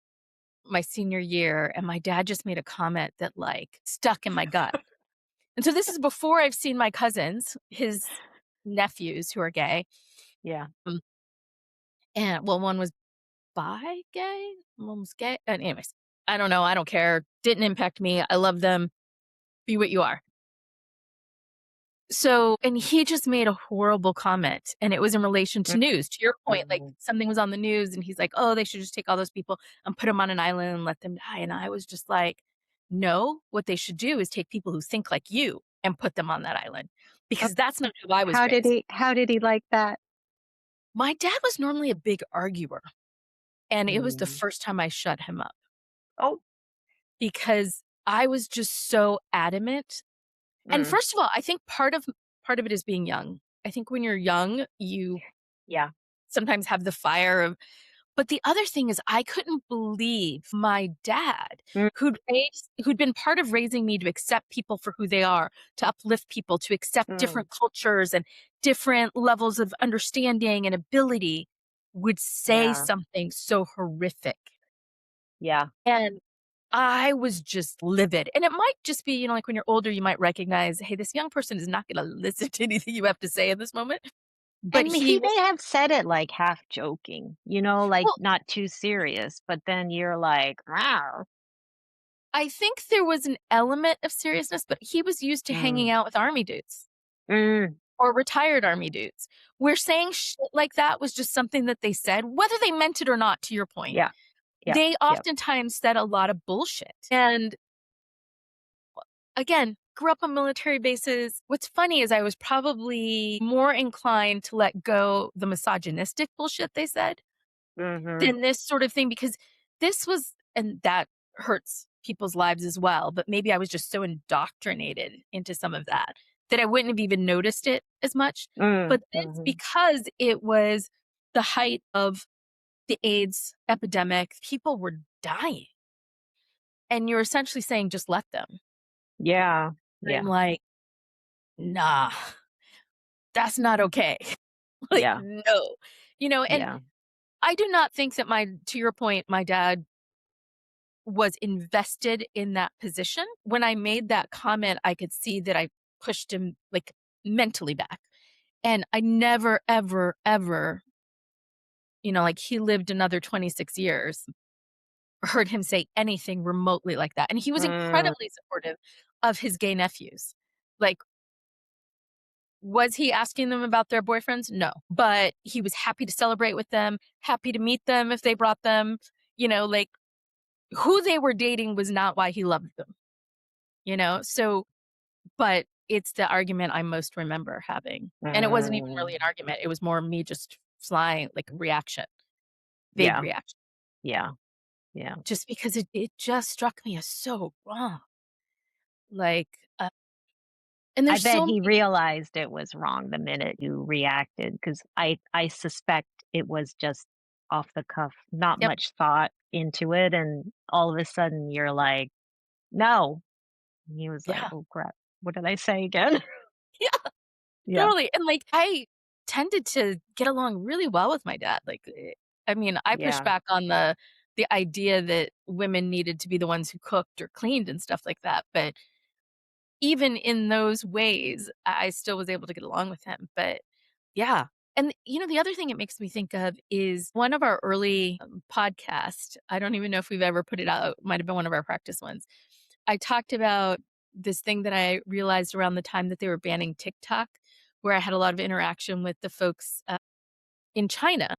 my senior year, and my dad just made a comment that, like, stuck in my gut. And so this is before I've seen my cousins, his nephews who are gay, Yeah. um, and well, one was gay, one was gay, and anyways, I don't know, I don't care, didn't impact me, I love them, be what you are. So and he just made a horrible comment, and it was in relation Mm, to news. To your point, like, mhm. something was on the news, and he's like, "Oh, they should just take all those people and put them on an island and let them die," and I was just like, "No, what they should do is take people who think like you and put them on that island, Oh, because that's not how I was how did raised." he like that? My dad was normally a big arguer, and it was the Mm. first time I shut him up Oh, because I was just so adamant. And mm, first of all, I think part of it is being young. I think when you're young, you yeah. sometimes have the fire of, but the other thing is I couldn't believe my dad, Mm, who'd been part of raising me to accept people for who they are, to uplift people, to accept mm, different cultures and different levels of understanding and ability, would say yeah, something so horrific. yeah. And I was just livid. And it might just be, like when you're older, you might recognize, hey, this young person is not going to listen to anything you have to say in this moment. But And he he was, may have said it, like, half joking, like, well, not too serious, but then you're like, "Rawr." I think there was an element of seriousness, but he was used to hanging Mm, out with army dudes mm, or retired army dudes, where saying shit like that was just something that they said, whether they meant it or not, to your point. yeah, yeah, They yep, oftentimes said a lot of bullshit. And again, grew up on military bases. What's funny is I was probably more inclined to let go the misogynistic bullshit they said mhm, than this sort of thing, because this was, and that hurts people's lives as well, but maybe I was just so indoctrinated into some of that that I wouldn't have even noticed it as much. But it's mhm, because it was the height of the AIDS epidemic, people were dying, and you're essentially saying, "Just let them." yeah, And I'm yeah, like, "Nah, that's not okay." Like, yeah, no. And yeah, I do not think that to your point, my dad was invested in that position. When I made that comment, I could see that I pushed him like mentally back. And I never, ever, ever, like he lived another 26 years, heard him say anything remotely like that. And he was Mm, incredibly supportive of his gay nephews. Like, was he asking them about their boyfriends? No. But he was happy to celebrate with them, happy to meet them if they brought them, like who they were dating was not why he loved them, So, but it's the argument I most remember having. And it wasn't even mm, really an argument. It was more me just flying like reaction, vague yeah, reaction, yeah, yeah. just because it just struck me as so wrong. Like, and I there's bet so he many, realized it was wrong the minute you reacted, because I suspect it was just off the cuff, not yep, much thought into it, and all of a sudden you're like, "No." And he was like, yeah, "Oh, crap. What did I say again?" yeah, Yeah, totally. And like, I tended to get along really well with my dad. Like, I mean, I pushed yeah. back on the idea that women needed to be the ones who cooked or cleaned and stuff like that. But even in those ways, I still was able to get along with him, but yeah. And, the other thing it makes me think of is one of our early, podcast, I don't even know if we've ever put it out, it might have been one of our practice ones. I talked about this thing that I realized around the time that they were banning TikTok, where I had a lot of interaction with the folks, in China.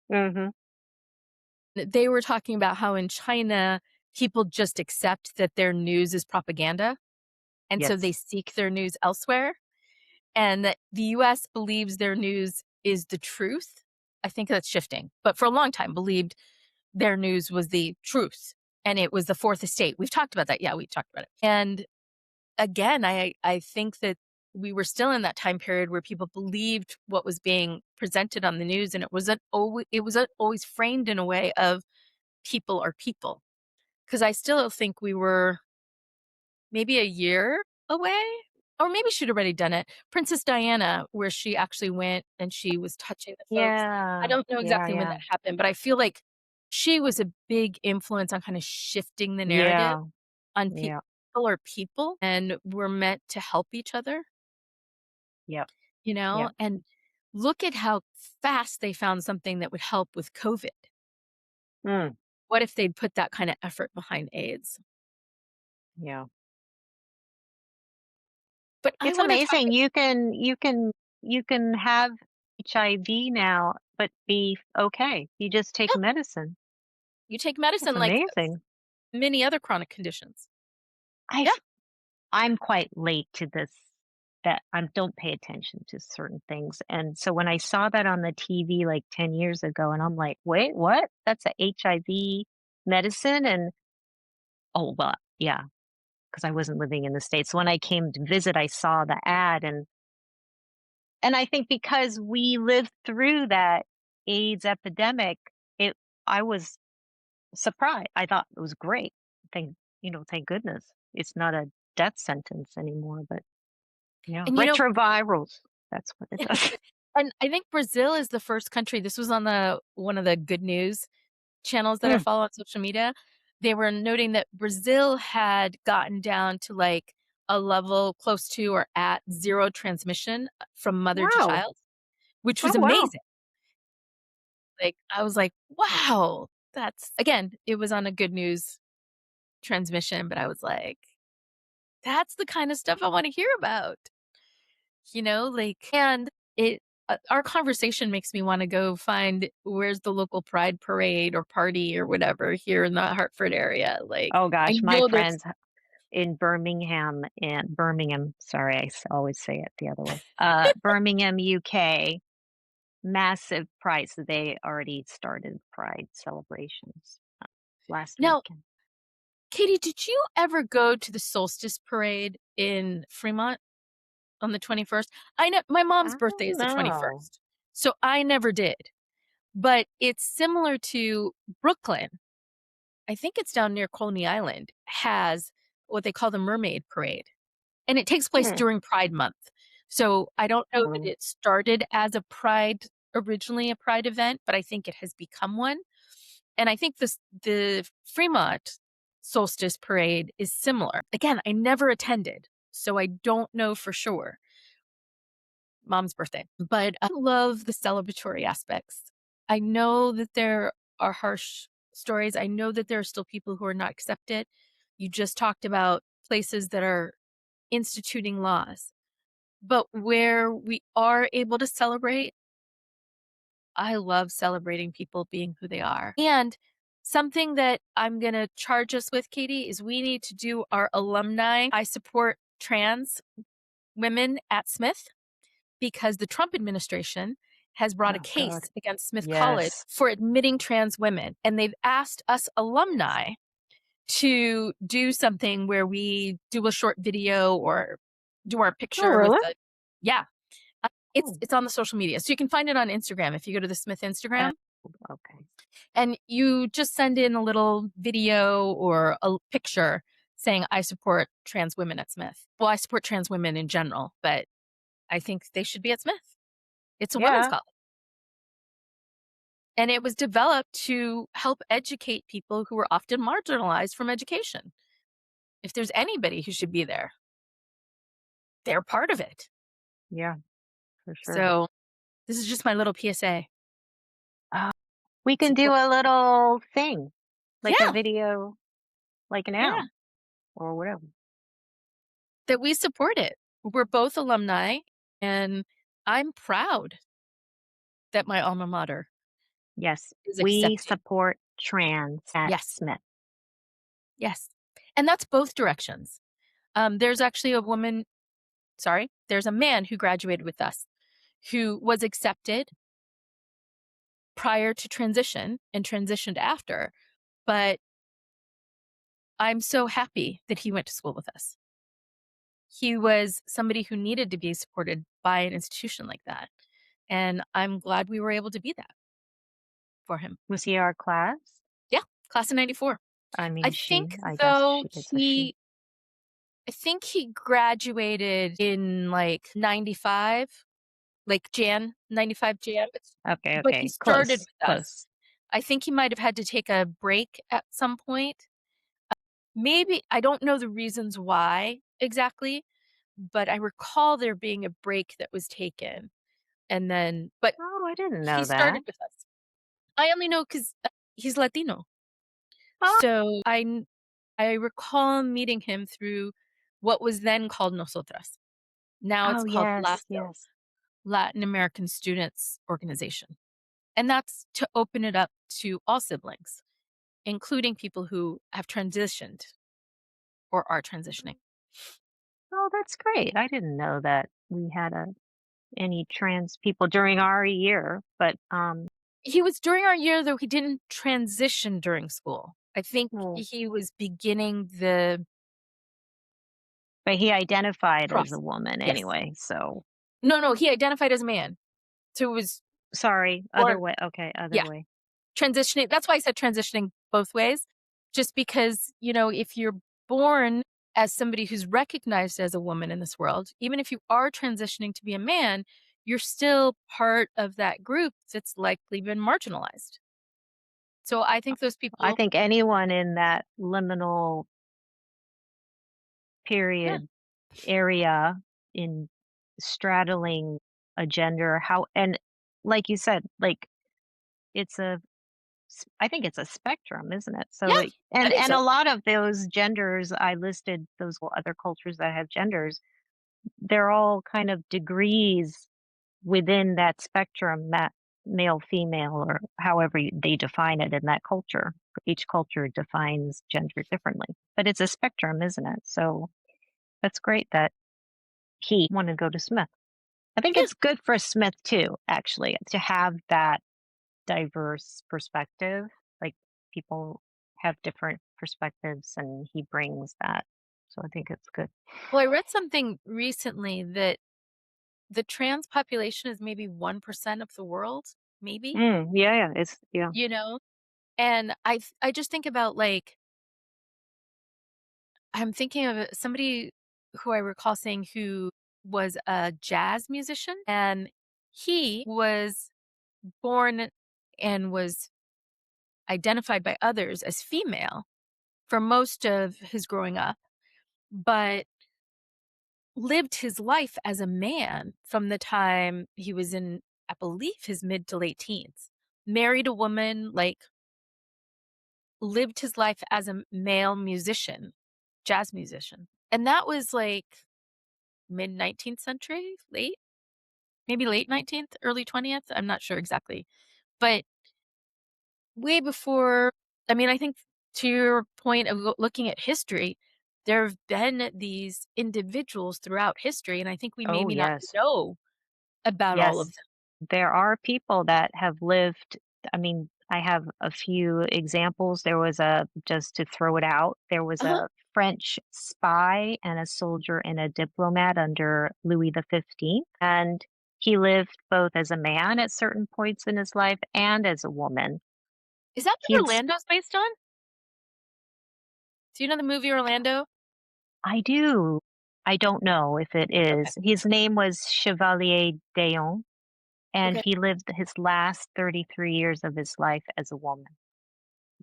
Mhm. They were talking about how in China, people just accept that their news is propaganda, and so they Yes. seek their news elsewhere. And that the US believes their news is the truth. I think that's shifting, but for a long time believed their news was the truth and it was the fourth estate. We've talked about that. Yeah, we talked about it. And again, I think that we were still in that time period where people believed what was being presented on the news and it was always framed in a way of people are people. Because I still think we were maybe a year away, or maybe she'd already done it. Princess Diana, where she actually went and she was touching the folks. I Yeah. don't know Yeah, exactly when yeah. that happened, but I feel like she was a big influence on kind of shifting the narrative Yeah, on yeah. people are people and we're meant to help each other, Yep, yep. and look at how fast they found something that would help with COVID. Mm, What if they'd put that kind of effort behind AIDS? yeah. But I It's want to talk. amazing. You can have HIV now, but be okay. You just take Yeah, medicine. you take That's medicine like amazing. many other chronic conditions. I Yeah. f I'm quite late to this, that I don't pay attention to certain things, and so when I saw that on the TV like 10 years ago, and I'm like, "Wait, what? That's a HIV medicine?" And, oh, well, yeah, because I wasn't living in the States. So when I came to visit, I saw the ad, and I think because we lived through that AIDS epidemic, it I was surprised. I thought it was great. Thank goodness. It's not a death sentence anymore, but yeah, And retrovirals. That's what it does. and I think Brazil is the first country, this was on the one of the good news channels that I Mm, follow on social media. They were noting that Brazil had gotten down to like a level close to or at zero transmission from mother to wow. child, which Oh, was wow. amazing. Like I was like, wow, that's again, it was on a good news transmission, but I was like, that's the kind of stuff I want to hear about. And it our conversation makes me wanna go find where's the local pride parade or party or whatever here in the Hartford area, like, Oh I gosh, my know there's friends in Birmingham, sorry, always say it the other way. Birmingham, UK, massive pride. So they already started pride celebrations last Now, weekend. Katie, did you ever go to the solstice parade in Fremont on the 21st? I know my mom's I birthday don't is the know. 21st, so I never did, but it's similar to Brooklyn. I think it's down near Coney Island, has what they call the Mermaid Parade. And it takes place Hmm. during Pride Month. So I don't know that Hmm. it started as a pride originally a pride event, but I think it has become one. And I think the Fremont solstice parade is similar. Again, I never attended, so I don't know for sure. Mom's birthday. But I love the celebratory aspects. I know that there are harsh stories. I know that there are still people who are not accepted. You just talked about places that are instituting laws. But where we are able to celebrate, I love celebrating people being who they are. And something that I'm going to charge us with, Katie, is we need to do our alumni. I support trans women at Smith because the Trump administration has brought a Oh, God. case against Smith College Yes. for admitting trans women. And they've asked us alumni to do something where we do a short video or do our Oh, picture with really? the, yeah, Oh, it's on the social media. So you can find it on Instagram if you go to the Smith uh, Instagram okay. and you just send in a little video or a picture saying, I support trans women at Smith. Well, I support trans women in general, but I think they should be at Smith. It's a women's Yeah. college. And it was developed to help educate people who were often marginalized from education. If there's anybody who should be there, they're part of it. Yeah, for sure. So this is just my little PSA. Uh, we can do Support. a little thing, like a Yeah, video, like yeah, now or whatever. that we support it. We're both alumni, and I'm proud that my alma mater Yes, is we accepting. support trans at Yes, Smith. yes. And that's both directions. There's actually there's a man who graduated with us who was accepted prior to transition and transitioned after. But I'm so happy that he went to school with us. He was somebody who needed to be supported by an institution like that. And I'm glad we were able to be that for him. Was he our class? Yeah, class of 94. I mean, I she. think I guess though she. It's a she. he I think he graduated in like 95, like Jan, 95 Jan, Okay, but he okay. started Close, with us. close. I think he might have had to take a break at some point. Maybe I don't know the reasons why exactly, but I recall there being a break that was taken, and then but Oh, I didn't he know started that. with us. I only know 'cause, he's Latino. Oh, So, I recall meeting him through what was then called Nosotras. Now it's oh called yes, LASO, yes. Latin American Students Organization, and that's to open it up to all siblings, including people who have transitioned or are transitioning. Oh, that's great. I didn't know that we had any trans people during our year, He was during our year, though he didn't transition during school. I think well, he was beginning the but he identified as a process. woman Yes. anyway. So No, no, he identified as a man. So it was sorry, other born way. Okay, other yeah, way. transitioning that's why I said transitioning both ways, just because, if you're born as somebody who's recognized as a woman in this world, even if you are transitioning to be a man, you're still part of that group that's likely been marginalized. So I think those I people think anyone in that liminal yeah, period area in straddling a gender, how and like you said, like it's I think it's a spectrum, isn't it? So yeah, like, I think and a so. lot of those genders I listed, those other cultures that have genders, they're all kind of degrees within that spectrum, that male, female, or however they define it in that culture. Each culture defines gender differently, but it's a spectrum, isn't it? So that's great that he wanted to go to Smith. I think Yeah. it's good for Smith too, actually, to have that diverse perspective. Like people have different perspectives and he brings that. So I think it's good. Well, I read something recently that the trans population is maybe 1% of the world, maybe, Yeah, yeah, it's yeah. you know? And I just think about, like I'm thinking of somebody who I recall saying who was a jazz musician, and he was born and was identified by others as female for most of his growing up, but lived his life as a man from the time he was in, I believe, his mid to late teens. Married a woman, like, lived his life as a male musician, jazz musician. And that was like mid 19th century, late, maybe late 19th, early 20th. I'm not sure exactly. But way before, I mean, I think to your point of looking at history, there have been these individuals throughout history. And I think we Oh, maybe not yes. know about all of Yes. them. There are people that have lived. I mean, I have a few examples. There was just to throw it out, there was Uh-huh. a French spy and a soldier and a diplomat under Louis XV. And he lived both as a man at certain points in his life and as a woman. Is that what He's, Orlando's based on? Do you know the movie Orlando? I do. I don't know if it Okay. is. His name was Chevalier d'Eon, and Okay. he lived his last 33 years of his life as a woman.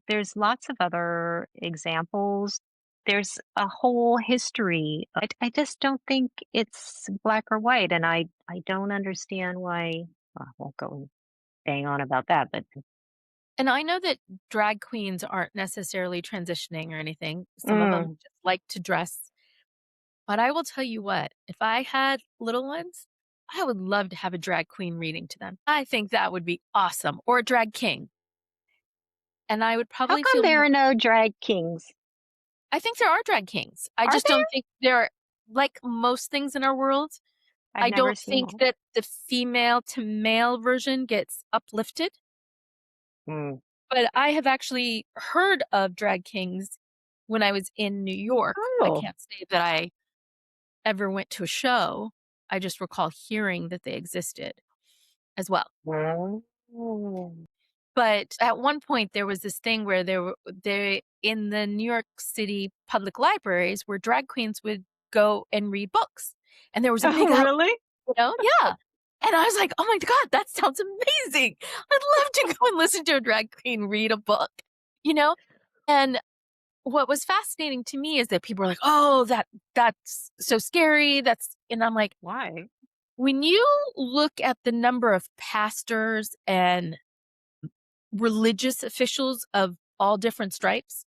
There's lots of other examples. There's a whole history. I just don't think it's black or white, and I don't understand why. Well, I won't go and bang on about that, but And I know that drag queens aren't necessarily transitioning or anything. Some of them mm, just like to dress. But I will tell you what, if I had little ones, I would love to have a drag queen reading to them. I think that would be awesome. Or a drag king. And I would how probably come feel there more. are no drag kings? I think there are drag kings. I Are just there? don't think they're like most things in our world. I've I never don't seen think one. that the female to male version gets uplifted. Mm. But I have actually heard of drag kings when I was in New York. I Oh. can't say that I ever went to a show. I just recall hearing that they existed as well. Oh. But at one point, there was this thing where they in the New York City public libraries where drag queens would go and read books, and there was a Oh, big out, really? yeah. And I was like, "Oh my god, that sounds amazing! I'd love to go and listen to a drag queen read a book," you know. And what was fascinating to me is that people were like, "Oh, that's so scary." And I'm like, Why? when you look at the number of pastors and religious officials of all different stripes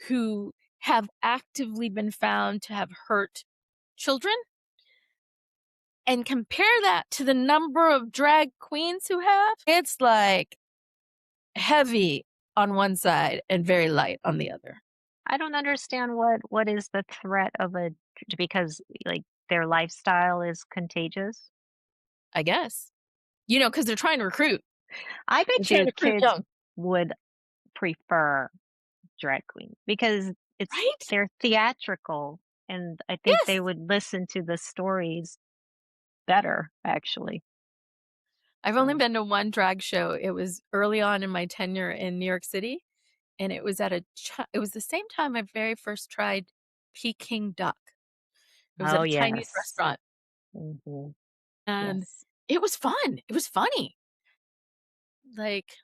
who have actively been found to have hurt children and compare that to the number of drag queens who have, it's like heavy on one side and very light on the other, I don't understand what is the threat of because like their lifestyle is contagious. I guess. Because they're trying to recruit. I They're bet trying you to recruit kids young, would prefer drag queen because right? they're theatrical, and I think Yes. they would listen to the stories better, actually. I've only So, been to one drag show. It was early on in my tenure in New York City, and it was at it was the same time I very first tried Peking duck. It was at oh a Chinese yes. restaurant, Hmm. and Yes. it was fun. It was funny. Like,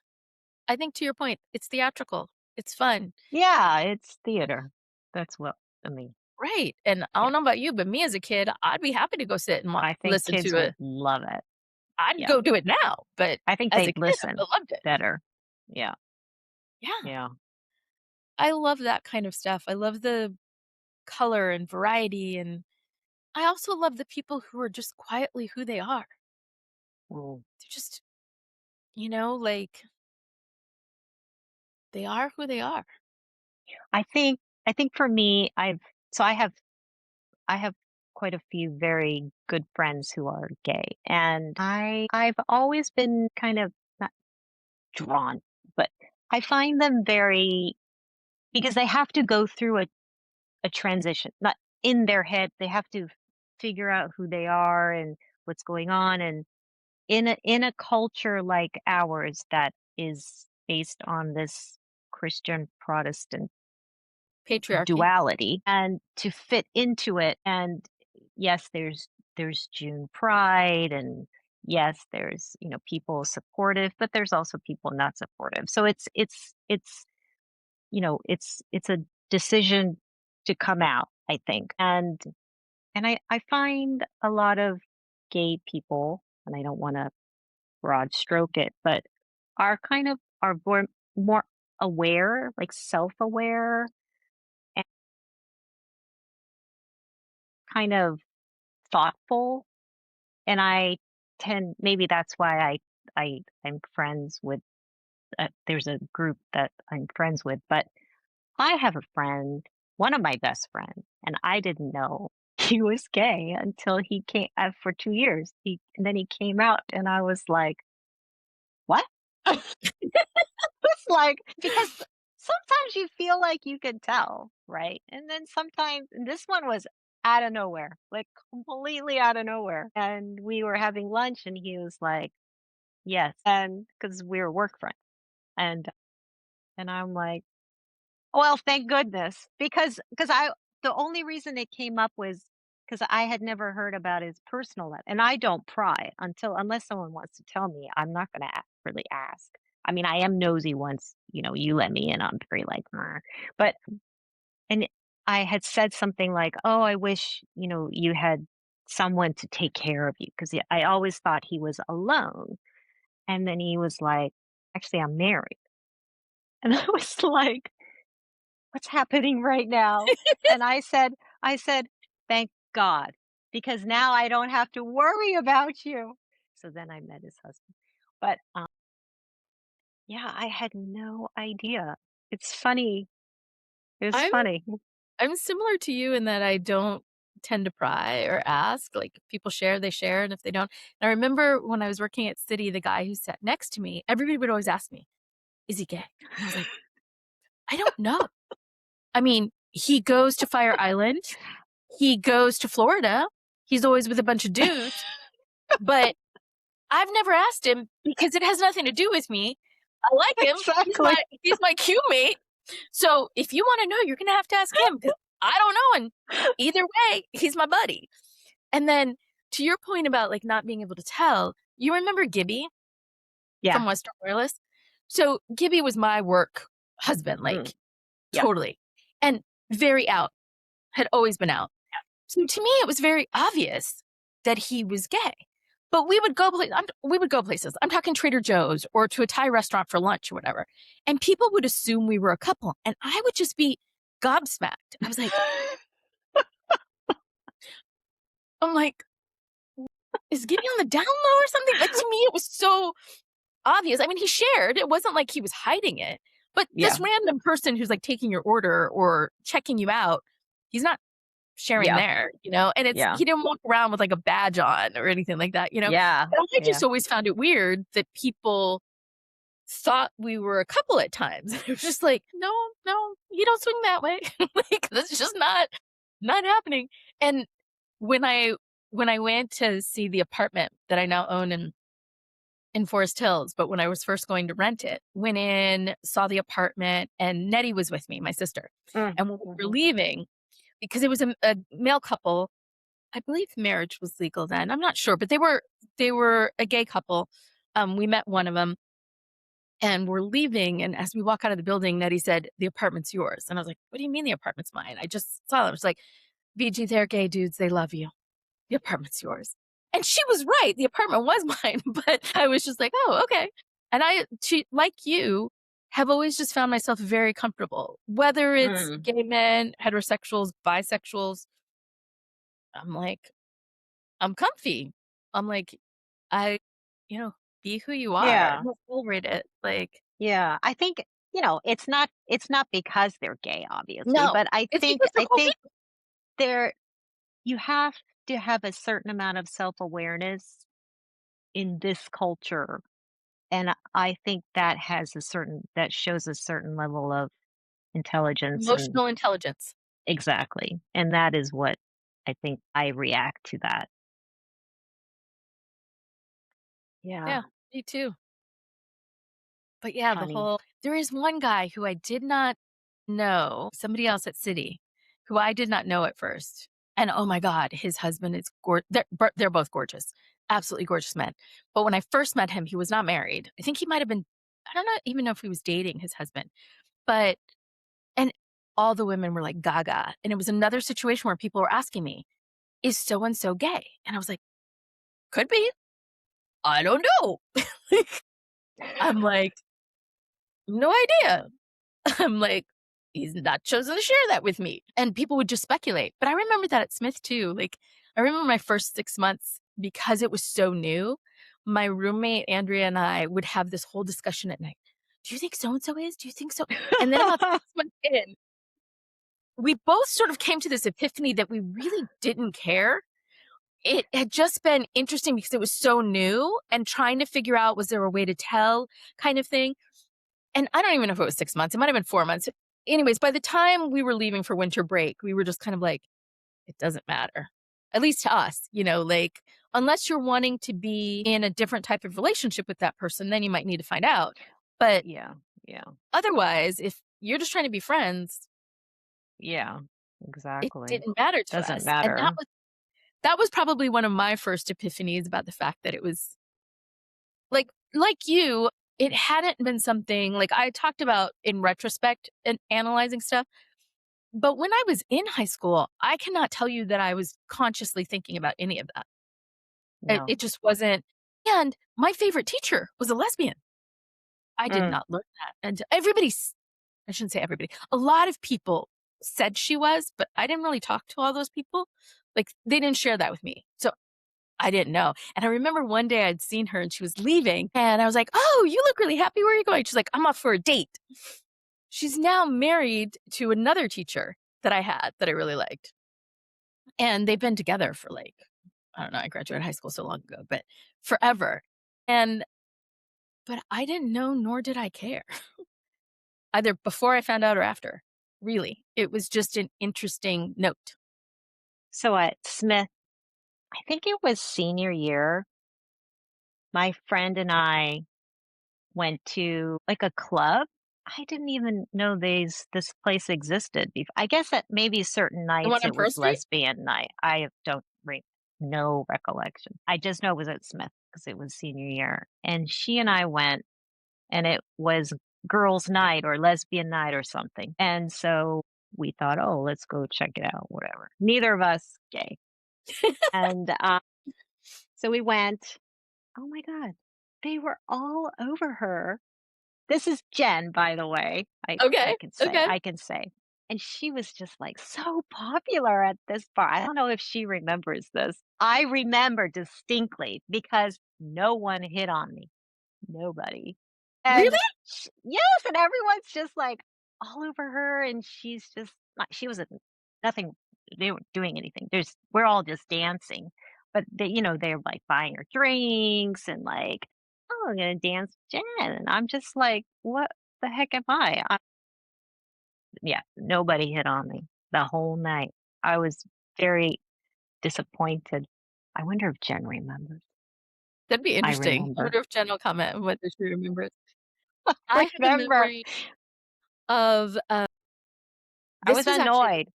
I think to your point, it's theatrical. It's fun. Yeah, it's theater. That's what I mean. Right. And I Yeah. don't know about you, but me as a kid, I'd be happy to go sit and I think listen kids to would it. love it. I'd Yeah. go do it now, but I think as a they'd kid, I listen loved it. better. Yeah. Yeah. Yeah. I love that kind of stuff. I love the color and variety. And I also love the people who are just quietly who they are. Mm. They're just, like they are who they are. I think for me, so I have quite a few very good friends who are gay, and I've always been kind of not drawn, but I find them very because they have to go through a transition. Not in their head, they have to figure out who they are and what's going on, and in a culture like ours that is based on this Christian Protestant Patriarchy. duality, and to fit into it. And yes, there's June Pride, and yes, there's, people supportive, but there's also people not supportive. So it's, it's a decision to come out, I think. And I find a lot of gay people, and I don't want to broad stroke it, but are more aware, like self-aware and kind of thoughtful. And I tend maybe that's why I'm friends with there's a group that I'm friends with, but I have a friend, one of my best friends, and I didn't know he was gay until he came for 2 years. And then he came out and I was like, "What?" It's like because sometimes you feel like you can tell, right? And then sometimes and this one was out of nowhere, like completely out of nowhere. And we were having lunch and he was like, "Yes." And because we were work friends. And I'm like, well, thank goodness, because I the only reason it came up was because I had never heard about his personal life, and I don't pry unless someone wants to tell me, I'm not gonna really ask. I mean, I am nosy once, you let me in, I'm very like, "Mer." But and I had said something like, "Oh, I wish, you had someone to take care of you," because I always thought he was alone, and then he was like, "Actually, I'm married." And I was like, what's happening right now? And I said, thank God, because now I don't have to worry about you. So then I met his husband. But yeah, I had no idea. It's funny. It was I'm funny. I'm similar to you in that I don't tend to pry or ask. Like if people share, they share, and if they don't, and I remember when I was working at City, the guy who sat next to me, everybody would always ask me, "Is he gay?" And I was like, "I don't know." I mean, he goes to Fire Island, he goes to Florida, he's always with a bunch of dudes, but I've never asked him because it has nothing to do with me. I like him. Exactly. He's my queue mate. So if you want to know, you're gonna have to ask him because I don't know. And either way, he's my buddy. And then to your point about like not being able to tell, you remember Gibby Yeah. from Western Wireless? So Gibby was my work husband, Mm, like yep. totally. And very out, had always been out. So to me, it was very obvious that he was gay. But we would go places. I'm talking Trader Joe's or to a Thai restaurant for lunch or whatever. And people would assume we were a couple. And I would just be gobsmacked. I'm like, is Gibby on the down low or something? Like to me, it was so obvious. I mean, he shared. It wasn't like he was hiding it. But Yeah. this random person who's like taking your order or checking you out, he's not sharing Yeah. there, and Yeah. he didn't walk around with like a badge on or anything like that. Yeah. But I Yeah. just always found it weird that people thought we were a couple at times. It was just like, no, no, you don't swing that way. Like that's just not happening. And when I went to see the apartment that I now own in Forest Hills, but when I was first going to rent it, went in, saw the apartment, and Nettie was with me, my sister. Mm, And when we were mhm. leaving, because it was a male couple, I believe marriage was legal then. I'm not sure, but they were a gay couple. We met one of them and we're leaving. And as we walk out of the building, Nettie said, "The apartment's yours." And I was like, "What do you mean the apartment's mine? I just saw them." It's like, "BG, they're gay dudes. They love you. The apartment's yours." And she was right. The apartment was mine, but I was just like, "Oh, okay." And like you, have always just found myself very comfortable, whether it's Mm. gay men, heterosexuals, bisexuals. I'm like, I'm comfy. I'm like, I, you know, be who you are. Yeah. Don't celebrate it. Like, Yeah. I think, it's not because they're gay, obviously, no, but I it's think because they're I cool think people. there you have to have a certain amount of self-awareness in this culture, and I think that shows a certain level of intelligence and Emotional intelligence. exactly, and that is what I think I react to that. Yeah, Yeah, me too. But yeah, funny. there is one guy who I did not know, somebody else at City, who I did not know at first. And oh my God, his husband is they're both gorgeous. absolutely gorgeous men. But when I first met him, he was not married. I think he might have been, I don't know, even know if he was dating his husband. But, and all the women were like gaga. And it was another situation where people were asking me, is so and so gay? And I was like, could be. I don't know. I'm like, no idea. I'm like, he's not chosen to share that with me. And people would just speculate. But I remember that at Smith too. Like, I remember my first 6 months because it was so new. My roommate, Andrea, and I would have this whole discussion at night. Do you think so and so is? Do you think so? And then about 6 months in, we both sort of came to this epiphany that we really didn't care. It had just been interesting because it was so new and trying to figure out, was there a way to tell kind of thing? And I don't even know if it was 6 months. It might have been 4 months. Anyways, by the time we were leaving for winter break, we were just kind of like, it doesn't matter. At least to us, like unless you're wanting to be in a different type of relationship with that person, then you might need to find out. But Yeah. Yeah. otherwise, if you're just trying to be friends, Yeah. it Exactly. didn't matter to Doesn't us. And matter. that was probably one of my first epiphanies about the fact that it was like you, it hadn't been something like I talked about in retrospect and analyzing stuff. But when I was in high school, I cannot tell you that I was consciously thinking about any of that. It No. just wasn't. And my favorite teacher was a lesbian. I did Mm. not learn that. And I shouldn't say everybody, a lot of people said she was, but I didn't really talk to all those people. Like they didn't share that with me. So I didn't know. And I remember one day I'd seen her and she was leaving and I was like, oh, you look really happy. Where are you going? She's like, I'm off for a date. She's now married to another teacher that I had that I really liked. And they've been together for like, I don't know, I graduated high school so long ago, but forever. And, but I didn't know, nor did I care, either before I found out or after. Really, it was just an interesting note. So at Smith, I think it was senior year, my friend and I went to like a club. I didn't even know this place existed. I guess at maybe certain The one nights on it Pearl was Street? lesbian night. I don't no recollection. I just know it was at Smith because it was senior year. And she and I went and it was girls' night or lesbian night or something. And so we thought, oh, let's go check it out, whatever. Neither of us gay. And so we went. Oh my God. They were all over her. This is Jen, by the way. I Okay. can say, Okay. I can say. And she was just like so popular at this bar. I don't know if she remembers this. I remember distinctly because no one hit on me. Nobody. Really? And yes, and everyone's just like all over her. And she's just not, she was nothing, they weren't doing anything. We're all just dancing. But they're like buying her drinks and like, oh, I'm gonna dance with Jen. And I'm just like, what the heck am I? Yeah, nobody hit on me the whole night. I was very disappointed. I wonder if Jen remembers. That'd be I interesting. I remember. wonder if Jen will comment on whether she remembers. I have a Remember. memory of, I this was was actually annoyed.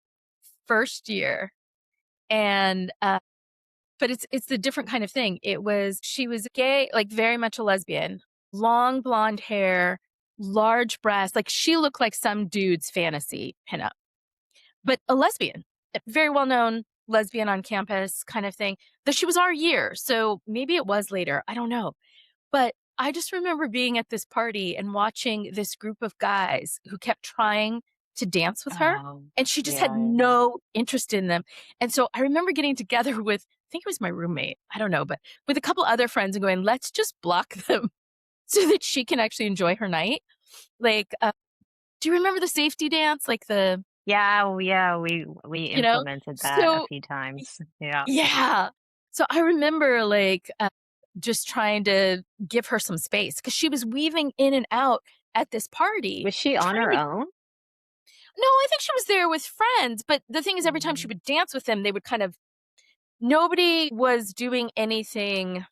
first year, and, but it's a different kind of thing. She was gay, like, very much a lesbian, long blonde hair, large breasts, like, she looked like some dude's fantasy pinup, but a lesbian, a very well-known lesbian on campus kind of thing, though she was our year, so maybe it was later, I don't know. But I just remember being at this party and watching this group of guys who kept trying to dance with her, Oh, and she just had yeah. no interest in them. And so I remember getting together with, I think it was my roommate, I don't know, but with a couple other friends and going, let's just block them so that she can actually enjoy her night. Like, do you remember the safety dance? Like Yeah, oh, yeah, we you know? implemented that a So few times. Yeah. yeah. So I remember like just trying to give her some space because she was weaving in and out at this party Was she on trying her to. own? No, I think she was there with friends. But the thing is, every time she Mhm. would dance with them, they would kind of, nobody was doing anything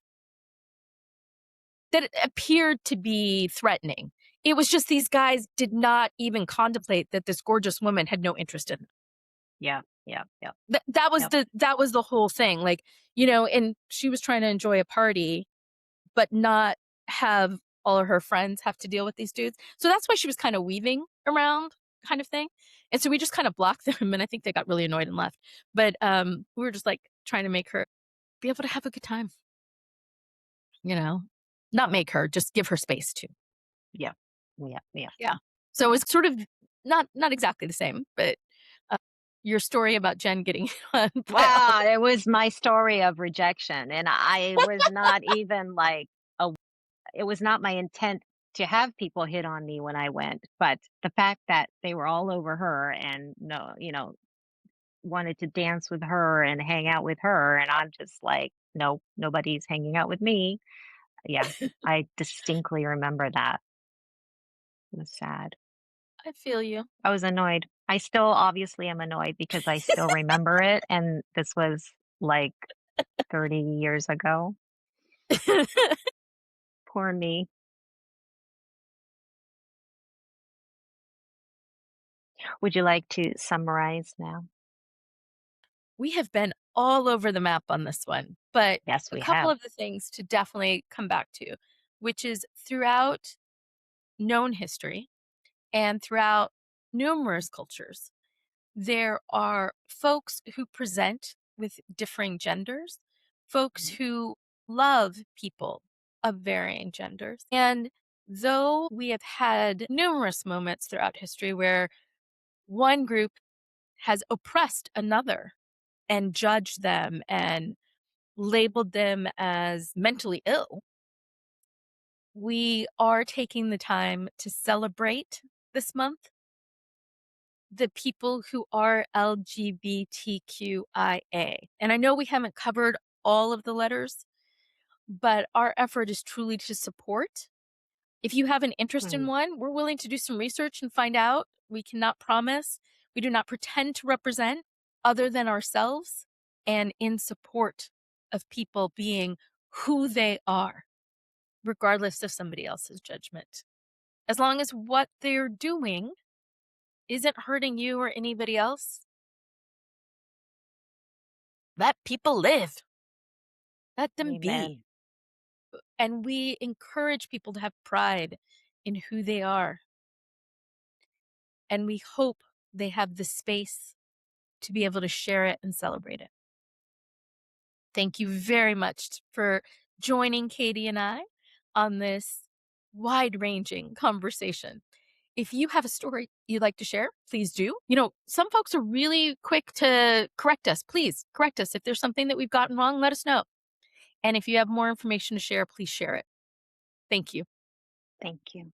that appeared to be threatening. It was just these guys did not even contemplate that this gorgeous woman had no interest in them. Yeah. Yep, yep, yep. That was the whole thing, like, and she was trying to enjoy a party, but not have all of her friends have to deal with these dudes. So that's why she was kinda weaving around kind of thing. And so we just kinda blocked them, and I think they got really annoyed and left. But, we were just, like, trying to make her be able to have a good time, you know? Not make her, just give her space to. Yep. Yep, yep. Yeah. So it's sort of not exactly the same, but, uh, your story about Jen getting on by all Wow, it was my story of rejection, and I was not even, like, a it was not my intent to have people hit on me when I went, but the fact that they were all over her and wanted to dance with her and hang out with her, and I'm just like, "Nope, nobody's hanging out with me." Yeah, I distinctly remember that. It was sad. I feel you. I was annoyed. I still obviously am annoyed because I still remember it, and this was, like, 30 years ago. Poor me. Would you like to summarize now? We have been all over the map on this one, but Yes, a we couple have. of the things to definitely come back to, which is throughout known history and throughout numerous cultures, there are folks who present with differing genders, folks Mhm, who love people of varying genders. And though we have had numerous moments throughout history where one group has oppressed another and judged them and labeled them as mentally ill, we are taking the time to celebrate this month the people who are LGBTQIA. And I know we haven't covered all of the letters, but our effort is truly to support. If you have an interest in mhm. one, we're willing to do some research and find out. We cannot promise. We do not pretend to represent other than ourselves and in support of people being who they are, regardless of somebody else's judgment. As long as what they're doing isn't hurting you or anybody else, let people live. Let them be. Amen. And we encourage people to have pride in who they are. And we hope they have the space to be able to share it and celebrate it. Thank you very much for joining Katie and I on this wide ranging conversation. If you have a story you'd like to share, please do. Some folks are really quick to correct us. Please correct us. If there's something that we've gotten wrong, let us know. And if you have more information to share, please share it. Thank you. Thank you.